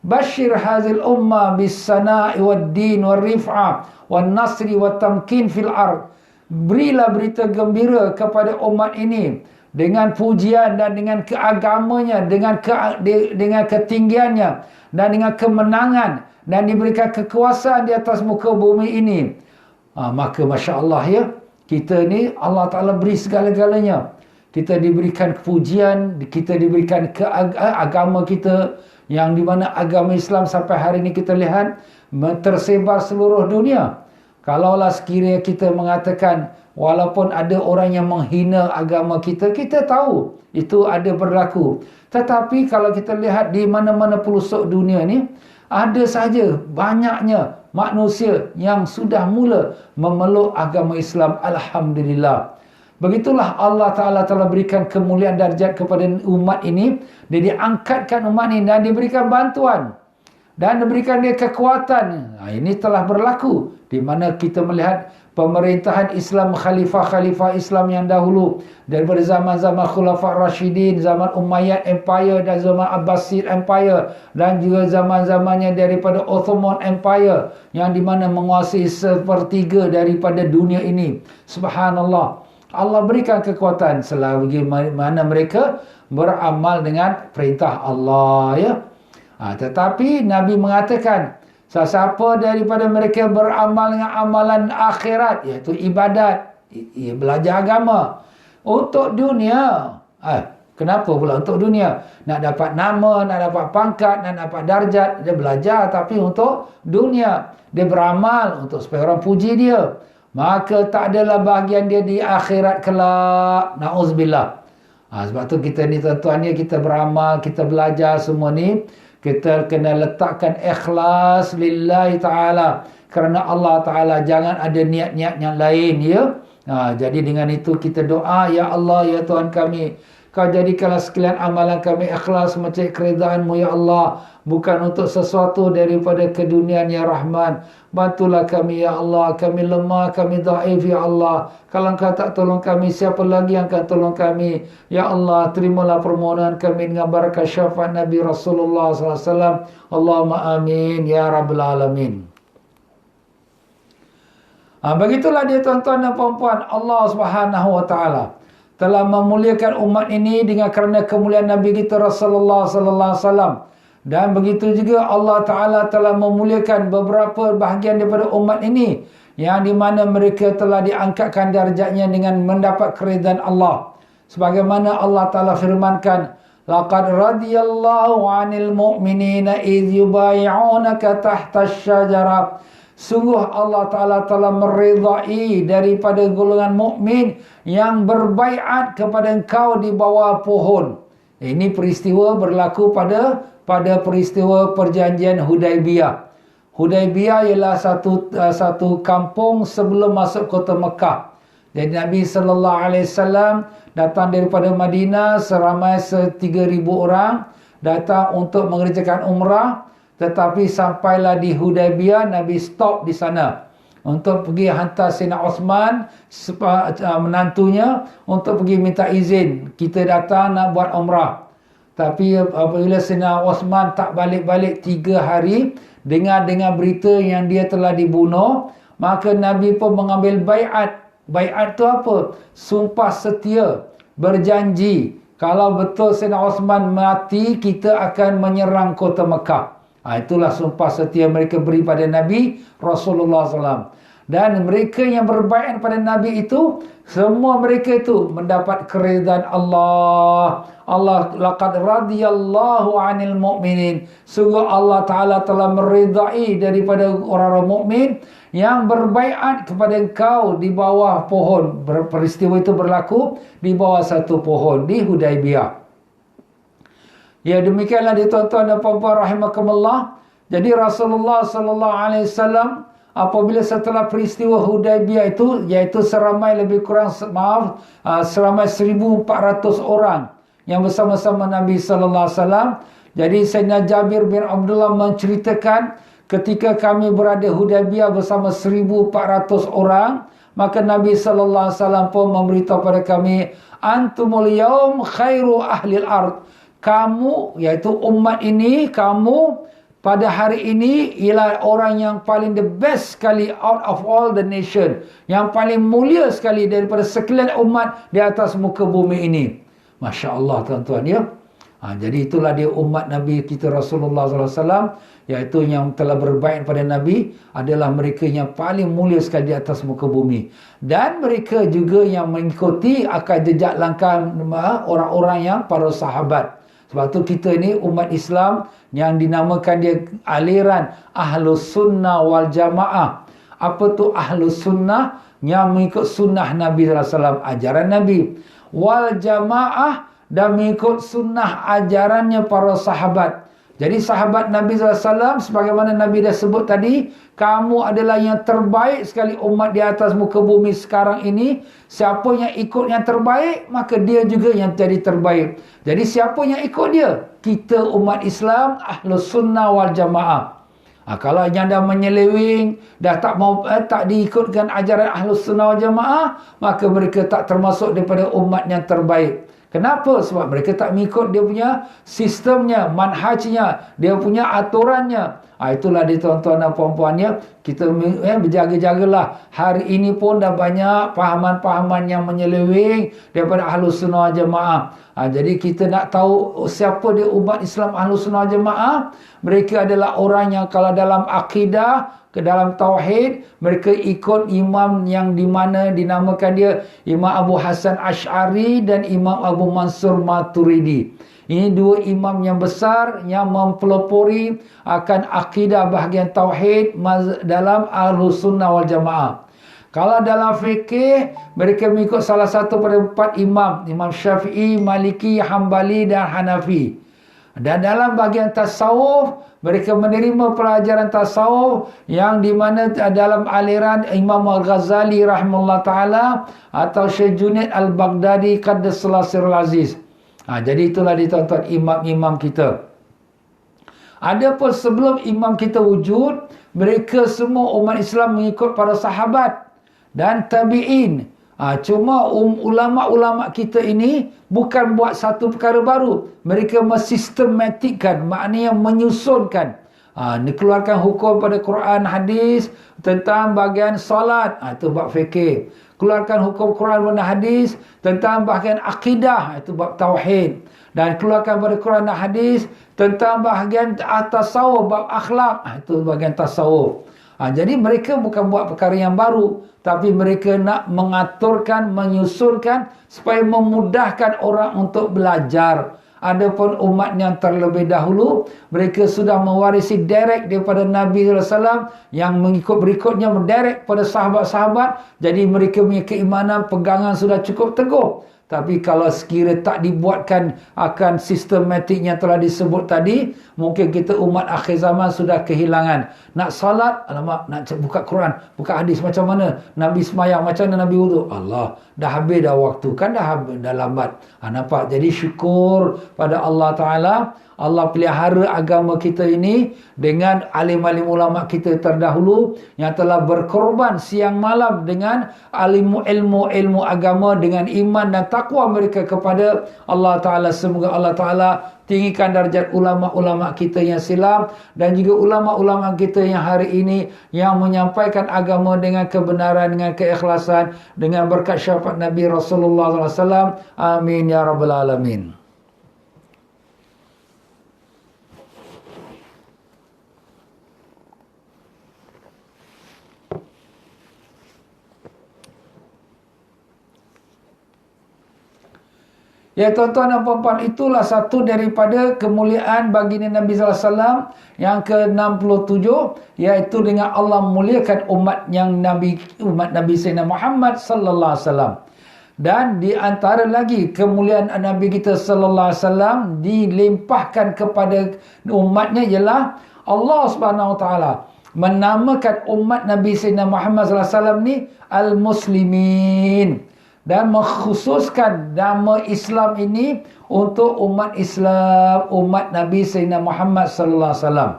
"Bashir hazil ummah bis sana'i wad din wal rif'ah wan nasri wat tamkin fil ard." Berilah berita gembira kepada umat ini dengan pujian dan dengan keagamanya, dengan ketinggiannya dan dengan kemenangan, dan diberikan kekuasaan di atas muka bumi ini. Maka Masya Allah ya, kita ni Allah Ta'ala beri segala-galanya. Kita diberikan pujian, kita diberikan agama kita, yang di mana agama Islam sampai hari ini kita lihat tersebar seluruh dunia. Kalaulah sekiranya kita mengatakan walaupun ada orang yang menghina agama kita, kita tahu itu ada berlaku. Tetapi kalau kita lihat di mana-mana pelosok dunia ni, ada saja banyaknya manusia yang sudah mula memeluk agama Islam. Alhamdulillah. Begitulah Allah Ta'ala telah berikan kemuliaan darjat kepada umat ini. Dia diangkatkan umat ini dan diberikan bantuan. Dan diberikan dia kekuatan. Ini telah berlaku. Di mana kita melihat pemerintahan Islam, khalifah-khalifah Islam yang dahulu. Daripada zaman-zaman Khulafah Rashidin, zaman Umayyad Empire dan zaman Abbasid Empire. Dan juga zaman-zamannya daripada Ottoman Empire. Yang di mana menguasai sepertiga daripada dunia ini. Subhanallah. Allah berikan kekuatan selagi mana mereka beramal dengan perintah Allah, ya. Tetapi Nabi mengatakan, sesiapa daripada mereka beramal dengan amalan akhirat, iaitu ibadat, ia belajar agama untuk dunia. Kenapa pula untuk dunia? Nak dapat nama, nak dapat pangkat, nak dapat darjat. Dia belajar tapi untuk dunia. Dia beramal untuk supaya orang puji dia. Maka tak adalah bahagian dia di akhirat kelak. Na'udzubillah. Sebab tu kita ni tuan-tuan ni, kita beramal, kita belajar semua ni. Kita kena letakkan ikhlas lillahi ta'ala. Kerana Allah Ta'ala, jangan ada niat-niat yang lain, ya. Jadi dengan itu kita doa, ya Allah, ya Tuhan kami, Kau jadikanlah sekalian amalan kami ikhlas mencari keridaan-Mu, ya Allah. Bukan untuk sesuatu daripada keduniaan, ya Rahman. Bantulah kami, ya Allah. Kami lemah, kami dhaif, ya Allah. Kalau Engkau tak tolong kami, siapa lagi yang akan tolong kami? Ya Allah, terimalah permohonan kami dengan barakah syafaat Nabi Rasulullah SAW. Allahumma amin, ya Rabbal Alamin. Begitulah dia tuan-tuan dan puan-puan. Allah Subhanahu Wa Taala telah memuliakan umat ini dengan kerana kemuliaan Nabi kita Rasulullah sallallahu alaihi wasallam. Dan begitu juga Allah Ta'ala telah memuliakan beberapa bahagian daripada umat ini, yang di mana mereka telah diangkatkan darjatnya dengan mendapat keridaan Allah. Sebagaimana Allah Ta'ala firmankan, laqad radiyallahu 'anil mu'minina idh yubay'unaka tahta asy-syajarah. Sungguh Allah Ta'ala telah meridai daripada golongan mukmin yang berbaiat kepada engkau di bawah pohon. Ini peristiwa berlaku pada peristiwa perjanjian Hudaibiyah. Hudaibiyah ialah satu kampung sebelum masuk kota Mekah. Jadi Nabi SAW datang daripada Madinah seramai 3,000 orang datang untuk mengerjakan umrah. Tetapi sampailah di Hudaibiyah, Nabi stop di sana untuk pergi hantar Sayyidina Osman, menantunya, untuk pergi minta izin. Kita datang nak buat umrah. Tapi apabila Sayyidina Osman tak balik-balik 3 hari, dengar berita yang dia telah dibunuh, maka Nabi pun mengambil baiat. Baiat tu apa? Sumpah setia, berjanji. Kalau betul Sayyidina Osman mati, kita akan menyerang kota Mekah. Itulah sumpah setia mereka beri pada Nabi Rasulullah SAW. Dan mereka yang berbaiat pada Nabi itu, semua mereka itu mendapat keridaan Allah. Allah laqad radiyallahu 'anil mu'minin. Sungguh Allah Ta'ala telah meridai daripada orang-orang mukmin yang berbaiat kepada engkau di bawah pohon. Peristiwa itu berlaku di bawah satu pohon di Hudaibiyah. Ya, demikianlah dia tuan-tuan dan puan-puan rahimakumullah. Jadi Rasulullah sallallahu alaihi wasallam apabila setelah peristiwa Hudaibiyah itu, iaitu seramai lebih kurang seramai 1,400 orang yang bersama-sama Nabi sallallahu alaihi wasallam. Jadi Sayyidina Jabir bin Abdullah menceritakan, ketika kami berada Hudaibiyah bersama 1,400 orang, maka Nabi sallallahu alaihi wasallam pun memberitahu kepada kami, antumul yaum khairu ahlil ard. Kamu, iaitu umat ini, kamu pada hari ini ialah orang yang paling the best sekali out of all the nation. Yang paling mulia sekali daripada sekalian umat di atas muka bumi ini. Masya Allah tuan-tuan, ya. Jadi itulah dia umat Nabi kita Rasulullah SAW, iaitu yang telah berbaiat pada Nabi, adalah mereka yang paling mulia sekali di atas muka bumi. Dan mereka juga yang mengikuti akan jejak langkah orang-orang yang para sahabat. Sebab tu kita ni umat Islam yang dinamakan dia aliran Ahlus Sunnah wal Jamaah. Apa tu Ahlus Sunnah? Yang mengikut sunnah Nabi SAW, ajaran Nabi. Wal Jamaah, dan mengikut sunnah ajarannya para sahabat. Jadi sahabat Nabi SAW, sebagaimana Nabi dah sebut tadi, kamu adalah yang terbaik sekali umat di atas muka bumi sekarang ini. Siapa yang ikut yang terbaik, maka dia juga yang jadi terbaik. Jadi siapa yang ikut dia? Kita umat Islam, Ahlus Sunnah wal Jamaah. Kalau yang dah menyeleweng, dah tak diikutkan ajaran Ahlus Sunnah wal Jamaah, maka mereka tak termasuk daripada umat yang terbaik. Kenapa? Sebab mereka tak mengikut dia punya sistemnya, manhajnya, dia punya aturannya. Itulah dia tuan-tuan dan puan-puannya, kita berjaga-jagalah. Hari ini pun dah banyak pahaman-pahaman yang menyeleweng daripada Ahlus Sunnah Jamaah. Jadi kita nak tahu siapa dia umat Islam Ahlus Sunnah Jamaah. Mereka adalah orang yang kalau dalam akidah, ke dalam tauhid, mereka ikut imam yang di mana dinamakan dia Imam Abu Hasan Asy'ari dan Imam Abu Mansur Maturidi. Ini dua imam yang besar yang mempelopori akan akidah bahagian tauhid dalam Ahlus Sunnah wal Jamaah. Kalau dalam fikih, mereka mengikut salah satu pada 4 imam. Imam Syafi'i, Maliki, Hambali dan Hanafi. Dan dalam bahagian tasawuf, mereka menerima pelajaran tasawuf yang di mana dalam aliran Imam Al-Ghazali rahimahullah ta'ala atau Syekh Junaid Al-Baghdadi qaddasallahu sirrul aziz. Jadi itulah tuan-tuan imam-imam kita. Adapun sebelum imam kita wujud, mereka semua umat Islam mengikut para sahabat dan tabi'in. Cuma ulama-ulama kita ini bukan buat satu perkara baru. Mereka mensistematikkan, maknanya menyusunkan. Dikeluarkan hukum pada Quran, hadis tentang bahagian salat. Itu bab fikih. Keluarkan hukum Quran dan hadis tentang bahagian akidah. Itu bab tauhid. Dan keluarkan pada Quran dan hadis tentang bahagian tasawuf, bab akhlak. Itu bahagian tasawuf. Jadi mereka bukan buat perkara yang baru, tapi mereka nak mengaturkan, menyusunkan supaya memudahkan orang untuk belajar. Adapun umat yang terlebih dahulu, mereka sudah mewarisi direct daripada Nabi SAW, yang mengikut berikutnya mendirect pada sahabat-sahabat. Jadi mereka punya keimanan, pegangan sudah cukup teguh. Tapi kalau sekiranya tak dibuatkan akan sistematik yang telah disebut tadi, mungkin kita umat akhir zaman sudah kehilangan. Nak salat, alamak, nak buka Quran, buka hadis macam mana? Nabi semayang, macam mana Nabi wuduk? Allah, dah habis dah waktu. Kan dah lambat. Nampak? Jadi syukur pada Allah Ta'ala. Allah pelihara agama kita ini dengan alim-alim ulama kita terdahulu yang telah berkorban siang malam dengan ilmu agama, dengan iman dan takwa mereka kepada Allah Ta'ala. Semoga Allah Ta'ala tinggikan darjat ulama-ulama kita yang silam dan juga ulama-ulama kita yang hari ini yang menyampaikan agama dengan kebenaran, dengan keikhlasan, dengan berkat syafaat Nabi Rasulullah SAW. Amin ya Rabbal Alamin. Ya tuan-tuan dan puan-puan, itulah satu daripada kemuliaan baginda Nabi SAW yang ke-67, iaitu dengan Allah memuliakan umat Nabi Sayyidina Muhammad sallallahu alaihi wasallam. Dan di antara lagi kemuliaan Nabi kita sallallahu alaihi wasallam dilimpahkan kepada umatnya ialah Allah Subhanahu wa taala menamakan umat Nabi Sayyidina Muhammad sallallahu alaihi wasallam ni al-muslimin, dan mengkhususkan nama Islam ini untuk umat Islam, umat Nabi Sayyidina Muhammad sallallahu alaihi wasallam.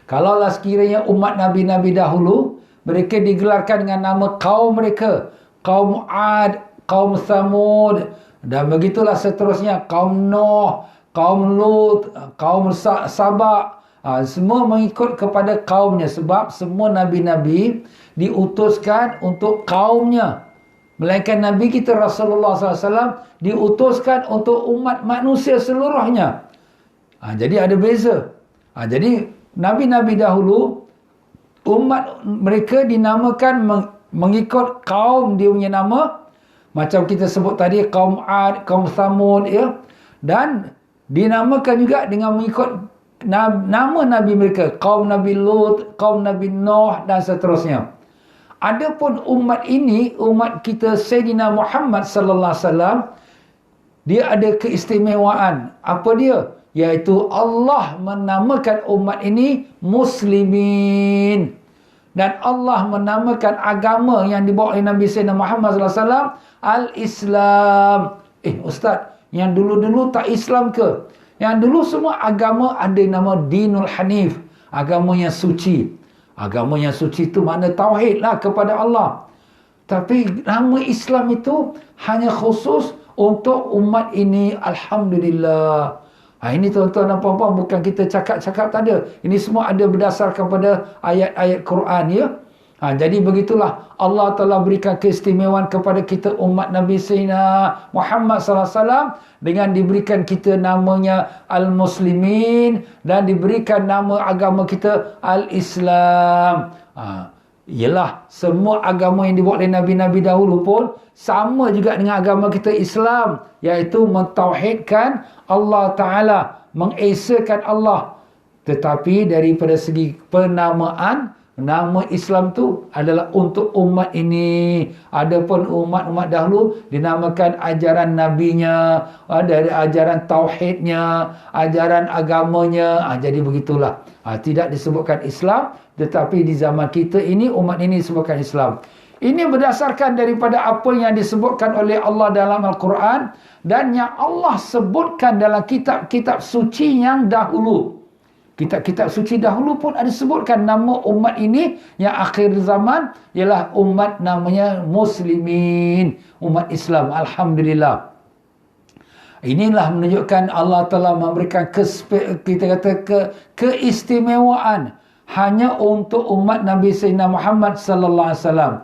Kalaulah sekiranya umat Nabi-Nabi dahulu, mereka digelarkan dengan nama kaum mereka, kaum Ad, kaum Thamud, dan begitulah seterusnya, kaum Nuh, kaum Lut, kaum Sabak. Semua mengikut kepada kaumnya, sebab semua Nabi-Nabi diutuskan untuk kaumnya. Melainkan Nabi kita Rasulullah SAW diutuskan untuk umat manusia seluruhnya. Jadi ada beza. Jadi Nabi-Nabi dahulu, umat mereka dinamakan mengikut kaum dia punya nama. Macam kita sebut tadi, kaum Ad, kaum Thamud, ya. Dan dinamakan juga dengan mengikut nama Nabi mereka, kaum Nabi Lut, kaum Nabi Nuh dan seterusnya. Adapun umat ini, umat kita Sayyidina Muhammad sallallahu alaihi wasallam, dia ada keistimewaan. Apa dia? Iaitu Allah menamakan umat ini muslimin. Dan Allah menamakan agama yang dibawa oleh Nabi Sayyidina Muhammad sallallahu alaihi wasallam al-Islam. Ustaz, yang dulu-dulu tak Islam ke? Yang dulu semua agama ada nama Dinul Hanif, agama yang suci. Agama yang suci itu makna tauhid lah kepada Allah. Tapi nama Islam itu hanya khusus untuk umat ini. Alhamdulillah. Ini tuan-tuan dan puan-puan, bukan kita cakap-cakap, tak ada. Ini semua ada berdasarkan pada ayat-ayat Quran, ya. Jadi begitulah Allah telah berikan keistimewaan kepada kita umat Nabi Sayyidina Muhammad SAW dengan diberikan kita namanya Al-Muslimin dan diberikan nama agama kita Al-Islam. Ialah semua agama yang dibawa oleh Nabi-Nabi dahulu pun sama juga dengan agama kita Islam, iaitu mentauhidkan Allah Ta'ala, mengesakan Allah. Tetapi daripada segi penamaan, nama Islam tu adalah untuk umat ini. Adapun umat-umat dahulu dinamakan ajaran nabinya, dari ajaran tauhidnya, ajaran agamanya. Jadi begitulah. Tidak disebutkan Islam, tetapi di zaman kita ini, umat ini disebutkan Islam. Ini berdasarkan daripada apa yang disebutkan oleh Allah dalam Al-Quran dan yang Allah sebutkan dalam kitab-kitab suci yang dahulu. Kitab-kitab suci dahulu pun ada sebutkan nama umat ini yang akhir zaman ialah umat namanya Muslimin, umat Islam. Alhamdulillah. Inilah menunjukkan Allah telah memberikan keistimewaan hanya untuk umat Nabi Sayyidina Muhammad sallallahu alaihi wasallam.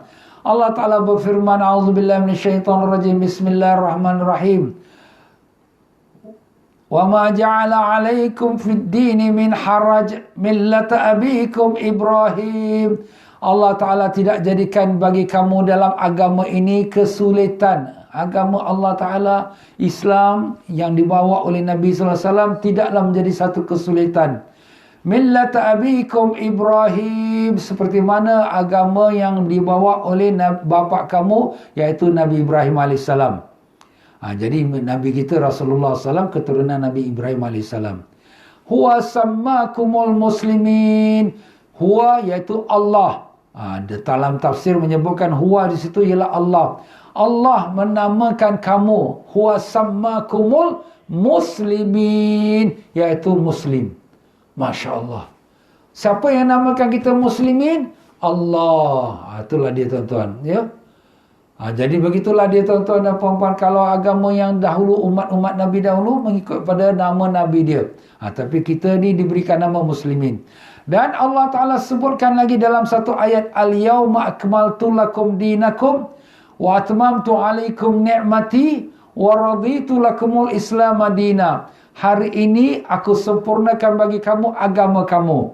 Allah Ta'ala berfirman, a'udzubillahi minasyaitonirrajim, bismillahirrahmanirrahim. Wa ma ja'ala 'alaikum fid dini min haraj millata abikum Ibrahim. Allah Ta'ala tidak jadikan bagi kamu dalam agama ini kesulitan. Agama Allah Ta'ala, Islam yang dibawa oleh Nabi sallallahu alaihi wasallam tidaklah menjadi satu kesulitan. Millata abikum Ibrahim, seperti mana agama yang dibawa oleh bapa kamu, iaitu Nabi Ibrahim AS. Jadi Nabi kita Rasulullah SAW keturunan Nabi Ibrahim AS. Huwa sammakumul muslimin. Huwa iaitu Allah. Dalam tafsir menyebutkan huwa di situ ialah Allah. Allah menamakan kamu. Huwa sammakumul muslimin, iaitu muslim. Masya Allah. Siapa yang namakan kita muslimin? Allah. Itulah dia tuan-tuan. Ya. Jadi begitulah dia tuan-tuan dan puan-puan. Kalau agama yang dahulu, umat-umat Nabi dahulu mengikut pada nama Nabi dia. Tapi kita ni diberikan nama muslimin. Dan Allah Ta'ala sebutkan lagi dalam satu ayat. Al-yawma akmaltu lakum dinakum wa atmamtu alaikum ni'mati wa raditu lakumul islam madina. Hari ini aku sempurnakan bagi kamu agama kamu.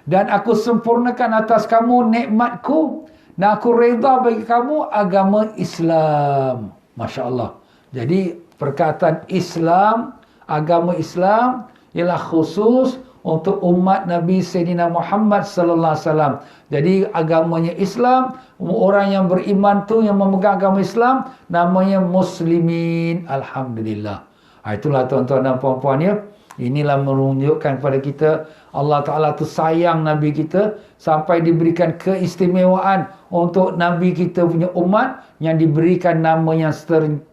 Dan aku sempurnakan atas kamu nikmatku. Dan aku reda bagi kamu agama Islam. Masya Allah. Jadi perkataan Islam, agama Islam ialah khusus untuk umat Nabi Sayyidina Muhammad sallallahu alaihi wasallam. Jadi agamanya Islam, orang yang beriman tu yang memegang agama Islam namanya muslimin. Alhamdulillah. Itulah tuan-tuan dan puan-puan, ya. Inilah menunjukkan kepada kita Allah Ta'ala tu sayang Nabi kita sampai diberikan keistimewaan untuk Nabi kita punya umat yang diberikan nama yang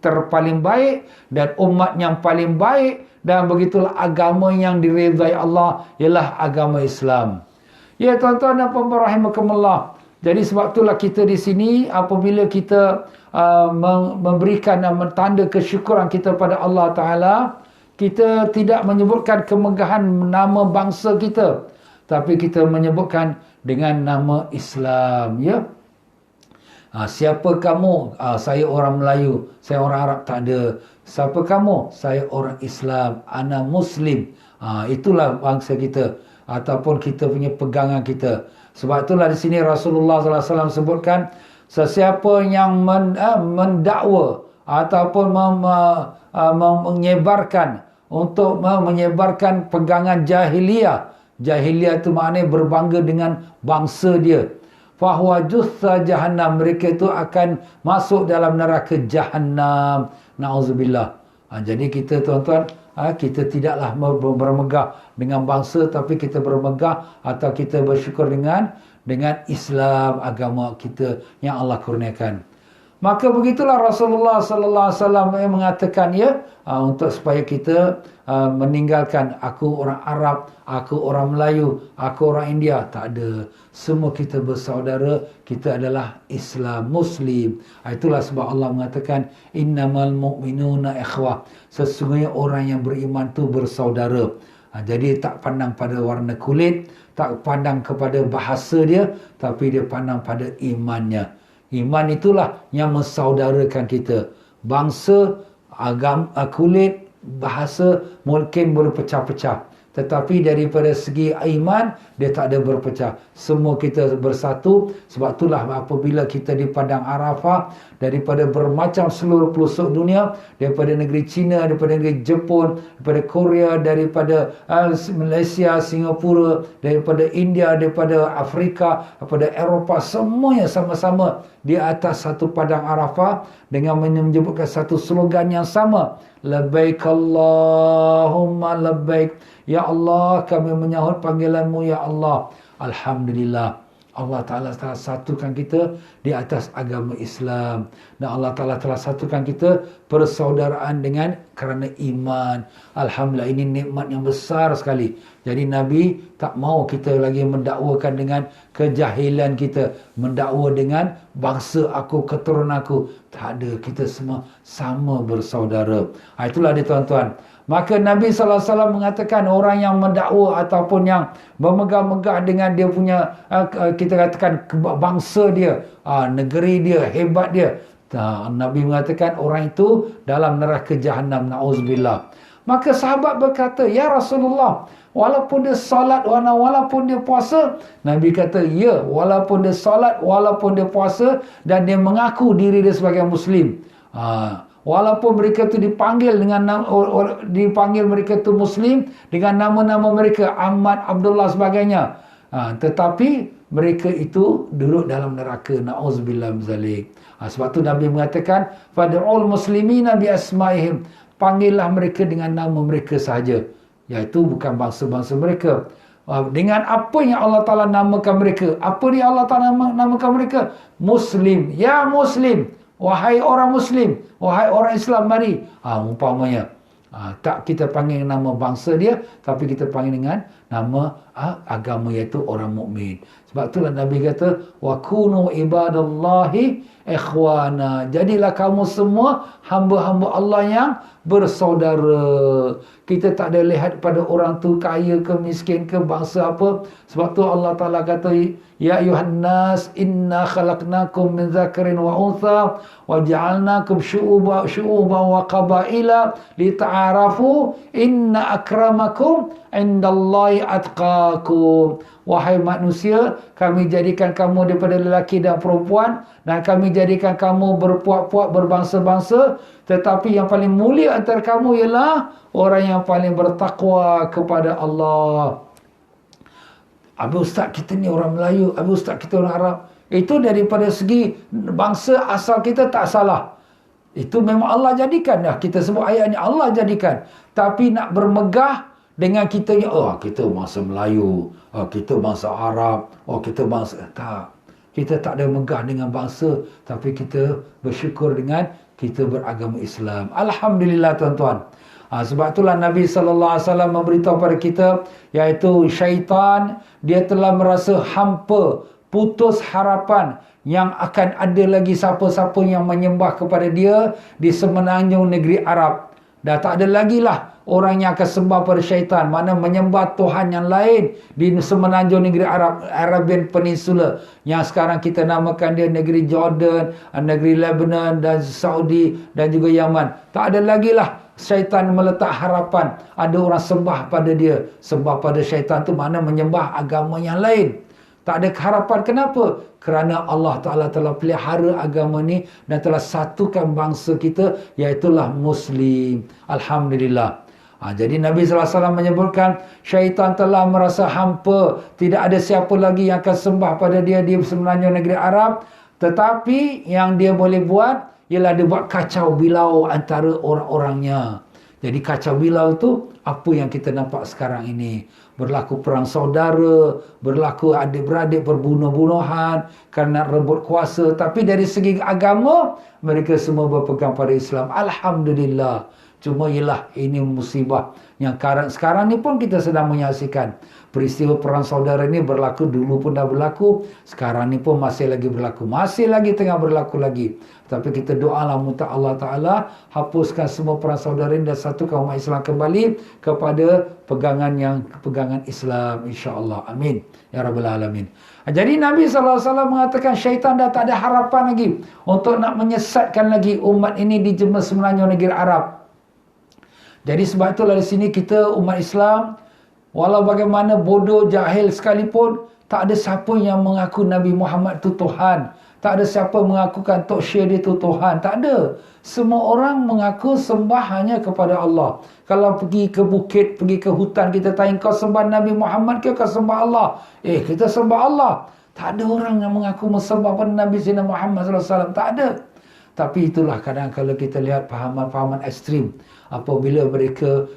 terpaling baik dan umat yang paling baik, dan begitulah agama yang diredai Allah ialah agama Islam. Ya tuan-tuan dan puan-puan rahimakumullah. Jadi sebab itulah kita di sini apabila kita memberikan tanda kesyukuran kita pada Allah Ta'ala, kita tidak menyebutkan kemegahan nama bangsa kita, tapi kita menyebutkan dengan nama Islam, ya. Siapa kamu? Saya orang Melayu, saya orang Arab, tak ada. Siapa kamu? Saya orang Islam, ana Muslim. Itulah bangsa kita ataupun kita punya pegangan kita. Sebab itulah di sini Rasulullah SAW sebutkan, sesiapa yang mendakwa ataupun menyebarkan untuk menyebarkan pegangan jahiliyah. Jahiliyah itu maknanya berbangga dengan bangsa dia. Fahuwa jutha jahannam, mereka itu akan masuk dalam neraka jahannam. Na'udzubillah. Jadi kita tuan-tuan, kita tidaklah bermegah dengan bangsa, tapi kita bermegah atau kita bersyukur dengan Islam, agama kita yang Allah kurniakan. Maka begitulah Rasulullah sallallahu alaihi wasallam yang mengatakan untuk supaya kita meninggalkan aku orang Arab, aku orang Melayu, aku orang India, tak ada. Semua kita bersaudara, kita adalah Islam, Muslim. Itulah sebab Allah mengatakan innamal mu'minuna ikhwah. Sesungguhnya orang yang beriman tu bersaudara. Jadi tak pandang pada warna kulit, tak pandang kepada bahasa dia, tapi dia pandang pada imannya. Iman itulah yang mensaudarakan kita. Bangsa, agama, kulit, bahasa mungkin boleh pecah-pecah. Tetapi daripada segi iman, dia tak ada berpecah. Semua kita bersatu. Sebab itulah apabila kita di Padang Arafah, daripada bermacam seluruh pelosok dunia, daripada negeri China, daripada negeri Jepun, daripada Korea, daripada Malaysia, Singapura, daripada India, daripada Afrika, daripada Eropah, semuanya sama-sama di atas satu Padang Arafah dengan menyebutkan satu slogan yang sama. Labbaik Allahumma labbaik. Ya Allah, kami menyahut panggilanmu, Ya Allah. Alhamdulillah. Allah Ta'ala telah satukan kita di atas agama Islam. Dan Allah Ta'ala telah satukan kita persaudaraan dengan kerana iman. Alhamdulillah, ini nikmat yang besar sekali. Jadi Nabi tak mau kita lagi mendakwakan dengan kejahilan kita. Mendakwa dengan bangsa aku, keturunan aku. Tak ada, kita semua sama bersaudara. Itulah dia tuan-tuan. Maka Nabi SAW mengatakan orang yang mendakwa ataupun yang bermegah-megah dengan dia punya, kita katakan bangsa dia, negeri dia, hebat dia. Nabi mengatakan orang itu dalam neraka jahannam. Na'udzubillah. Maka sahabat berkata, Ya Rasulullah, walaupun dia salat, walaupun dia puasa. Nabi kata, ya, walaupun dia salat, walaupun dia puasa, dan dia mengaku diri dia sebagai Muslim. Walaupun mereka tu dipanggil mereka tu Muslim dengan nama-nama mereka Ahmad, Abdullah sebagainya, tetapi mereka itu duduk dalam neraka. Na'udzubillah min zalik. Sebab tu Nabi mengatakan fad'ul muslimina bi asma'ihim, panggillah mereka dengan nama mereka sahaja, iaitu bukan bangsa-bangsa mereka. Dengan apa yang Allah Ta'ala namakan mereka. Apa dia Allah Ta'ala namakan mereka? Muslim. Ya Muslim. Wahai orang Muslim, wahai orang Islam, mari. Umpamanya. Tak kita panggil nama bangsa dia, tapi kita panggil dengan nama agama, iaitu orang mukmin. Sebab itulah Nabi kata, wa kunu ibadallahi ikhwana. Jadilah kamu semua hamba-hamba Allah yang bersaudara. Kita tak ada lihat pada orang tu kaya ke miskin ke bangsa apa. Sebab tu Allah Ta'ala kata, Ya ayuhan nas, inna khalaqnakum min zakarin wa untha wa ja'alnakum syu'uban wa qabaila lita'arafu inna akramakum indallahi atqakum. Wahai manusia, kami jadikan kamu daripada lelaki dan perempuan, dan kami jadikan kamu berpuak-puak berbangsa-bangsa, tetapi yang paling mulia antara kamu ialah orang yang paling bertakwa kepada Allah. Habis Ustaz, kita ni orang Melayu, habis Ustaz, kita orang Arab. Itu daripada segi bangsa asal kita tak salah. Itu memang Allah jadikan dah. Kita sebut ayat ni Allah jadikan. Tapi nak bermegah dengan kita ni, kita bangsa Melayu, kita bangsa Arab, kita bangsa, tak. Kita tak ada megah dengan bangsa, tapi kita bersyukur dengan kita beragama Islam. Alhamdulillah tuan-tuan. Sebab itulah Nabi SAW memberitahu pada kita, iaitu syaitan, dia telah merasa hampa, putus harapan yang akan ada lagi siapa-siapa yang menyembah kepada dia di semenanjung negeri Arab. Dah tak ada lagi lah orang yang akan sembah pada syaitan, mana menyembah Tuhan yang lain di semenanjung negeri Arabian Peninsula, yang sekarang kita namakan dia negeri Jordan, negeri Lebanon dan Saudi dan juga Yaman. Tak ada lagi lah syaitan meletak harapan ada orang sembah pada dia. Sembah pada syaitan tu mana menyembah agama yang lain. Tak ada harapan. Kenapa? Kerana Allah Ta'ala telah pelihara agama ni dan telah satukan bangsa kita, iaitulah Muslim. Alhamdulillah. Jadi Nabi SAW menyebutkan syaitan telah merasa hampa, tidak ada siapa lagi yang akan sembah pada dia di semenanjung negeri Arab. Tetapi yang dia boleh buat ialah dia buat kacau bilau antara orang-orangnya. Jadi kacau bilau tu apa yang kita nampak sekarang ini. Berlaku perang saudara, berlaku adik-beradik berbunuh-bunuhan kerana rebut kuasa. Tapi dari segi agama, mereka semua berpegang pada Islam. Alhamdulillah. Cuma ialah ini musibah yang sekarang ni pun kita sedang menyaksikan. Peristiwa perang saudara ni berlaku, dulu pun dah berlaku, sekarang ni pun masih lagi berlaku, masih lagi tengah berlaku lagi. Tapi kita doalah minta Allah Ta'ala hapuskan semua perang saudara ini dan satukan umat Islam kembali kepada pegangan Islam, insya-Allah. Amin ya rabbal alamin. Jadi Nabi SAW mengatakan syaitan dah tak ada harapan lagi untuk nak menyesatkan lagi umat ini di semenanjung negeri Arab. Jadi sebab itulah di sini kita umat Islam, walau bagaimana bodoh, jahil sekalipun, tak ada siapa yang mengaku Nabi Muhammad itu Tuhan. Tak ada siapa mengakukan Tok Syekh dia itu Tuhan. Tak ada. Semua orang mengaku sembah hanya kepada Allah. Kalau pergi ke bukit, pergi ke hutan, kita tanya kau sembah Nabi Muhammad ke kau sembah Allah? Kita sembah Allah. Tak ada orang yang mengaku sembah pada Nabi Sayyidina Muhammad SAW. Tak ada. Tapi itulah kadang kalau kita lihat pahaman-pahaman ekstrim. Apabila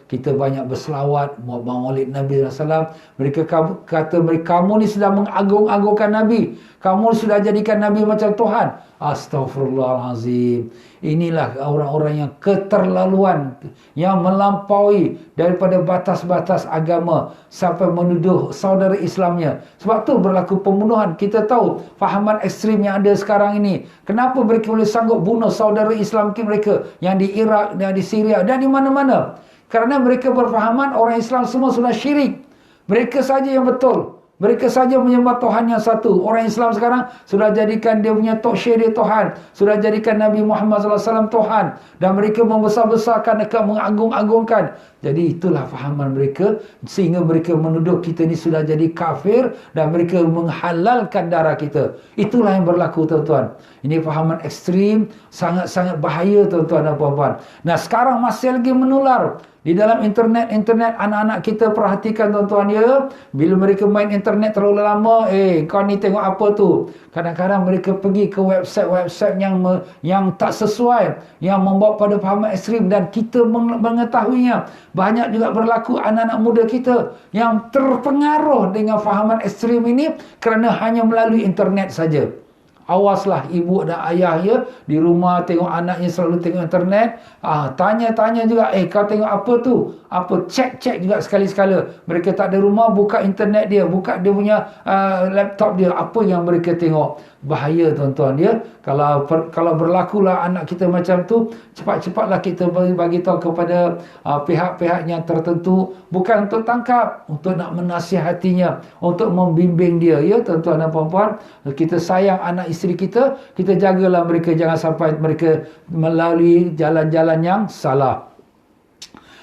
kita banyak berselawat, maulid Nabi SAW, mereka kata kamu ni sedang mengagung-agungkan Nabi. Kamu sudah jadikan Nabi macam Tuhan. Astaghfirullahalazim. Inilah orang-orang yang keterlaluan, yang melampaui daripada batas-batas agama sampai menuduh saudara Islamnya. Sebab tu berlaku pembunuhan. Kita tahu fahaman ekstrim yang ada sekarang ini. Kenapa mereka boleh sanggup bunuh saudara Islam mereka yang di Iraq dan di Syria dan di mana-mana? Kerana mereka berfahaman orang Islam semua sudah syirik. Mereka saja yang betul. Mereka saja menyembah Tuhan yang satu. Orang Islam sekarang sudah jadikan dia punya Tok Syekh dia Tuhan. Sudah jadikan Nabi Muhammad SAW Tuhan. Dan mereka membesar-besarkan, dekat mengagung-agungkan. Jadi itulah fahaman mereka. Sehingga mereka menuduh kita ni sudah jadi kafir. Dan mereka menghalalkan darah kita. Itulah yang berlaku tuan-tuan. Ini fahaman ekstrim. Sangat-sangat bahaya tuan-tuan dan puan-puan. Nah sekarang masih lagi menular. Di dalam internet anak-anak kita perhatikan tuan-tuan ya. Bila mereka main internet terlalu lama, kau ni tengok apa tu? Kadang-kadang mereka pergi ke website yang tak sesuai, yang membawa pada fahaman ekstrim dan kita mengetahuinya. Banyak juga berlaku anak-anak muda kita yang terpengaruh dengan fahaman ekstrim ini kerana hanya melalui internet saja. Awaslah ibu dan ayah ya, di rumah tengok anaknya selalu tengok internet, tanya-tanya juga, kau tengok apa tu? Apa, cek juga sekali-sekala. Mereka tak ada rumah, buka internet dia, buka dia punya laptop dia, apa yang mereka tengok. Bahaya tuan-tuan ya. Kalau berlakulah anak kita macam tu, cepat-cepatlah kita bagi tahu kepada pihak-pihak yang tertentu, bukan untuk tangkap, untuk nak menasihatinya, untuk membimbing dia ya tuan-tuan dan puan-puan. Kita sayang anak isteri kita, kita jagalah mereka jangan sampai mereka melalui jalan-jalan yang salah.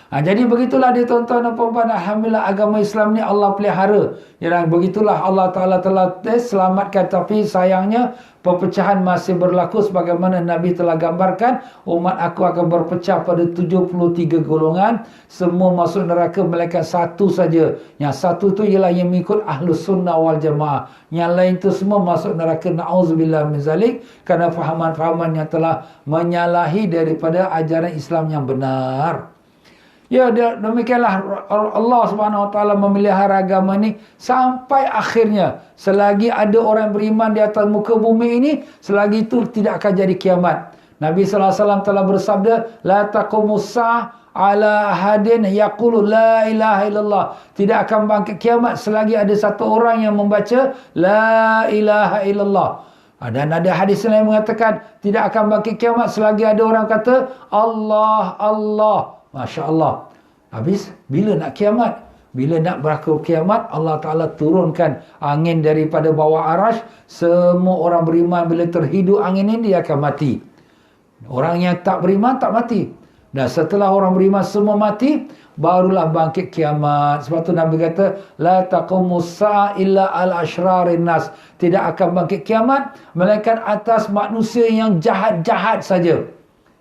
Jadi begitulah dia tuan-tuan dan puan-puan. Alhamdulillah agama Islam ni Allah pelihara. Dan begitulah Allah Ta'ala telah selamatkan. Tapi sayangnya perpecahan masih berlaku sebagaimana Nabi telah gambarkan. Umat aku akan berpecah pada 73 golongan. Semua masuk neraka melainkan satu saja. Yang satu tu ialah yang mengikut Ahlus Sunnah wal Jamaah. Yang lain tu semua masuk neraka. Na'udzubillah min zalik. Kerana fahaman-fahaman yang telah menyalahi daripada ajaran Islam yang benar. Ya, demikianlah Allah Subhanahu Wa Taala memelihara agama ni sampai akhirnya. Selagi ada orang beriman di atas muka bumi ini, selagi itu tidak akan jadi kiamat. Nabi sallallahu alaihi wasallam telah bersabda, la taqumus sa'ah ala ahadin yaqulu la ilaha illallah. Tidak akan bangkit kiamat selagi ada satu orang yang membaca la ilaha illallah. Dan ada hadis lain mengatakan tidak akan bangkit kiamat selagi ada orang kata Allah Allah. Masya Allah. Habis bila nak kiamat? Bila nak berlaku kiamat, Allah Ta'ala turunkan angin daripada bawah arash. Semua orang beriman bila terhidu angin ini dia akan mati. Orang yang tak beriman tak mati. Dan setelah orang beriman semua mati, barulah bangkit kiamat. Sebab tu Nabi kata la taqumus sa'a illa al-ashrarin nas. Tidak akan bangkit kiamat melainkan atas manusia yang jahat-jahat saja.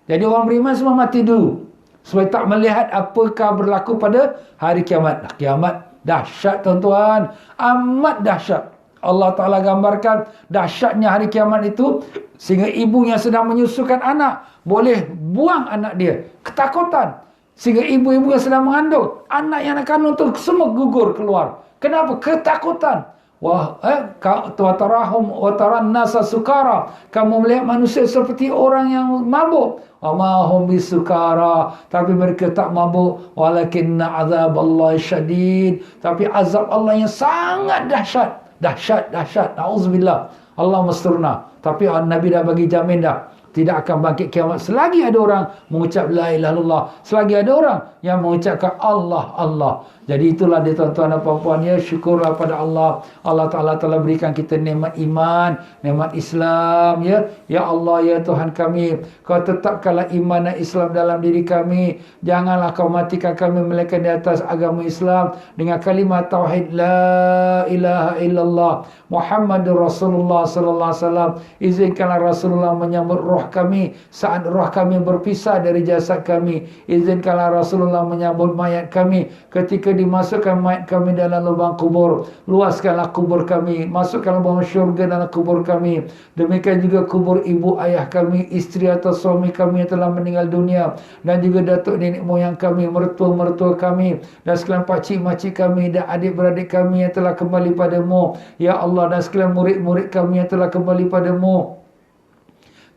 Jadi orang beriman semua mati dulu. supaya tak melihat apakah berlaku pada hari kiamat. Kiamat dahsyat tuan-tuan, amat dahsyat. Allah Ta'ala gambarkan dahsyatnya hari kiamat itu sehingga ibu yang sedang menyusukan anak boleh buang anak dia. Ketakutan. Sehingga ibu-ibu yang sedang mengandung, anak yang nak kandung itu semua gugur keluar. Kenapa? Ketakutan. Watarahum wataran nasa sukara. Kamu melihat manusia seperti orang yang mabuk. Wamahum bisukara. Tapi mereka tak mabuk. Walakinna azab Allah syadid. Tapi azab Allah yang sangat dahsyat. Dahsyat. Na'udzubillah. Allah masturna. Tapi Nabi dah bagi jamin dah. Tidak akan bangkit kiamat selagi ada orang mengucap la ilaha illallah, selagi ada orang yang mengucapkan Allah. Jadi itulah dia tuan-tuan dan puan-puan ya, syukurlah pada Allah. Allah Ta'ala telah berikan kita nikmat iman, nikmat Islam ya. Ya Allah ya Tuhan kami, Kau tetapkanlah iman dan Islam dalam diri kami. Janganlah Kau matikan kami melainkan di atas agama Islam dengan kalimat tauhid la ilaha illallah Muhammadur Rasulullah sallallahu alaihi wasallam. Izinkanlah Rasulullah menyambut roh kami saat roh kami berpisah dari jasad kami. Izinkanlah Rasulullah menyambut mayat kami ketika dimasukkan mayat kami dalam lubang kubur. Luaskanlah kubur kami, masukkanlah lubang syurga dalam kubur kami. Demikian juga kubur ibu ayah kami, isteri atau suami kami yang telah meninggal dunia, dan juga datuk nenek moyang kami, mertua-mertua kami, dan sekalian pakcik-makcik kami dan adik-beradik kami yang telah kembali padamu ya Allah, dan sekalian murid-murid kami yang telah kembali padamu.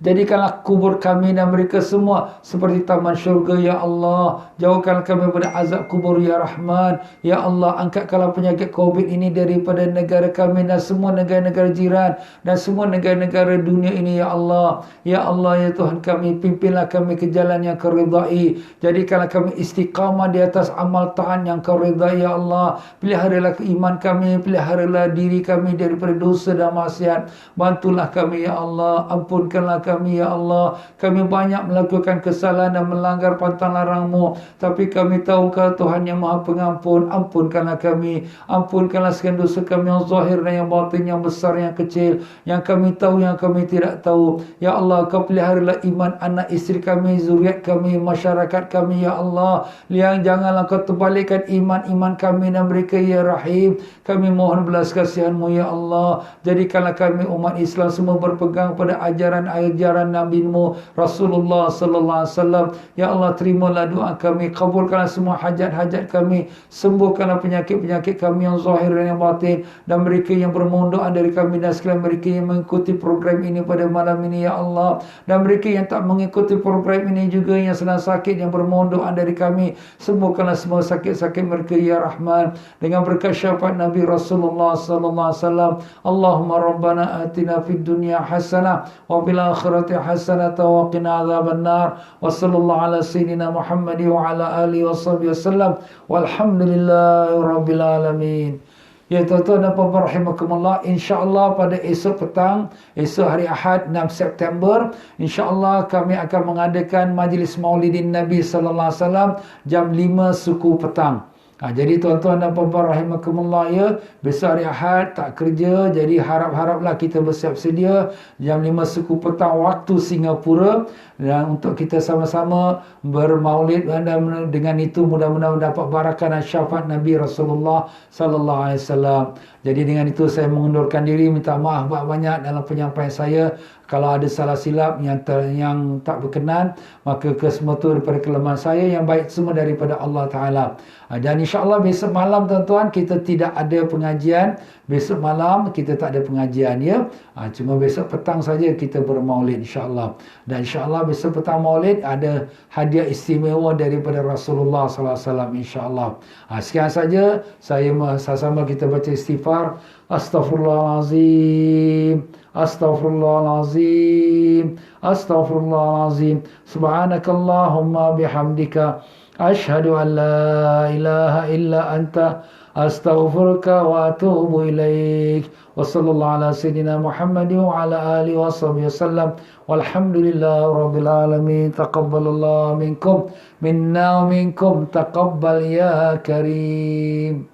Jadikanlah kubur kami dan mereka semua seperti taman syurga ya Allah. Jauhkanlah kami daripada azab kubur ya Rahman. Ya Allah, angkatkanlah penyakit COVID ini daripada negara kami dan semua negara-negara jiran dan semua negara-negara dunia ini ya Allah. Ya Allah ya Tuhan kami, pimpinlah kami ke jalan yang Kau ridai. Jadikanlah kami istiqamah di atas amal taat yang Kau ridai ya Allah. Peliharalah iman kami, peliharalah diri kami daripada dosa dan maksiat. Bantulah kami ya Allah, ampunkanlah kami ya Allah. Kami banyak melakukan kesalahan dan melanggar pantang larang-Mu, tapi kami tahu Kau Tuhan yang Maha Pengampun. Ampunkanlah kami, ampunkanlah segala dosa kami yang zahir dan yang batin, yang besar yang kecil, yang kami tahu yang kami tidak tahu. Ya Allah, Kau peliharalah iman anak isteri kami, zuriat kami, masyarakat kami ya Allah. Yang janganlah Kau terbalikkan iman kami dan mereka ya Rahim. Kami mohon belas kasihan-Mu ya Allah. Jadikanlah kami umat Islam semua berpegang pada ajaran Nabi-Mu Rasulullah sallallahu alaihi wasallam. Ya Allah, terimalah doa kami, kabulkanlah semua hajat-hajat kami, sembuhkanlah penyakit-penyakit kami yang zahir dan yang batin, dan mereka yang bermohon doa dari kami dan sekalian mereka yang mengikuti program ini pada malam ini ya Allah, dan mereka yang tak mengikuti program ini juga yang sedang sakit yang bermohon doa dari kami, sembuhkanlah semua sakit-sakit mereka ya Rahman, dengan berkat syafaat Nabi Rasulullah sallallahu alaihi wasallam. Allahumma rabbana atina fid dunya hasanah wa bil akhirati hasanatan wa qina adzaban nar. Wa sallallahu ala sayyidina Muhammad wa ala alihi washabihi wasallam. Walhamdulillahi rabbil alamin. Ya tuan-tuan dan puan-puan rahimakumullah, insya-Allah pada esok petang, esok hari Ahad 6 September, insya-Allah kami akan mengadakan majlis Maulidin Nabi sallallahu alaihi wasallam jam 5 suku petang. Jadi tuan-tuan dan puan-puan rahimakumullah ya, besok hari Ahad tak kerja, jadi harap-haraplah kita bersiap sedia jam 5 suku petang waktu Singapura, dan untuk kita sama-sama bermaulid, dan dengan itu mudah-mudahan mendapat barakah dan syafaat Nabi Rasulullah sallallahu alaihi wasallam. Jadi dengan itu saya mengundurkan diri, minta maaf banyak dalam penyampaian saya. Kalau ada salah silap yang tak berkenan, maka kesemua itu daripada kelemahan saya, yang baik semua daripada Allah Ta'ala. Dan insya-Allah besok malam tuan-tuan kita tidak ada pengajian. Besok malam kita tak ada pengajian ya. Cuma besok petang saja kita bermaulid insya-Allah. Dan insya-Allah besok petang maulid ada hadiah istimewa daripada Rasulullah sallallahu alaihi wasallam insya-Allah. Sekian saja, saya sama-sama kita baca istighfar. Astaghfirullahalazim. Astaghfirullahalazim. Astaghfirullahalazim. Subhanakallahumma bihamdika asyhadu an la ilaha illa anta astaghfiruka wa atubu ilaik. Wa sallallahu ala sayyidina Muhammad wa ala alihi wa sahbihi wasallam. Walhamdulillahi rabbil alamin. Taqabbalallahu minkum minna wa minkum taqabbal ya karim.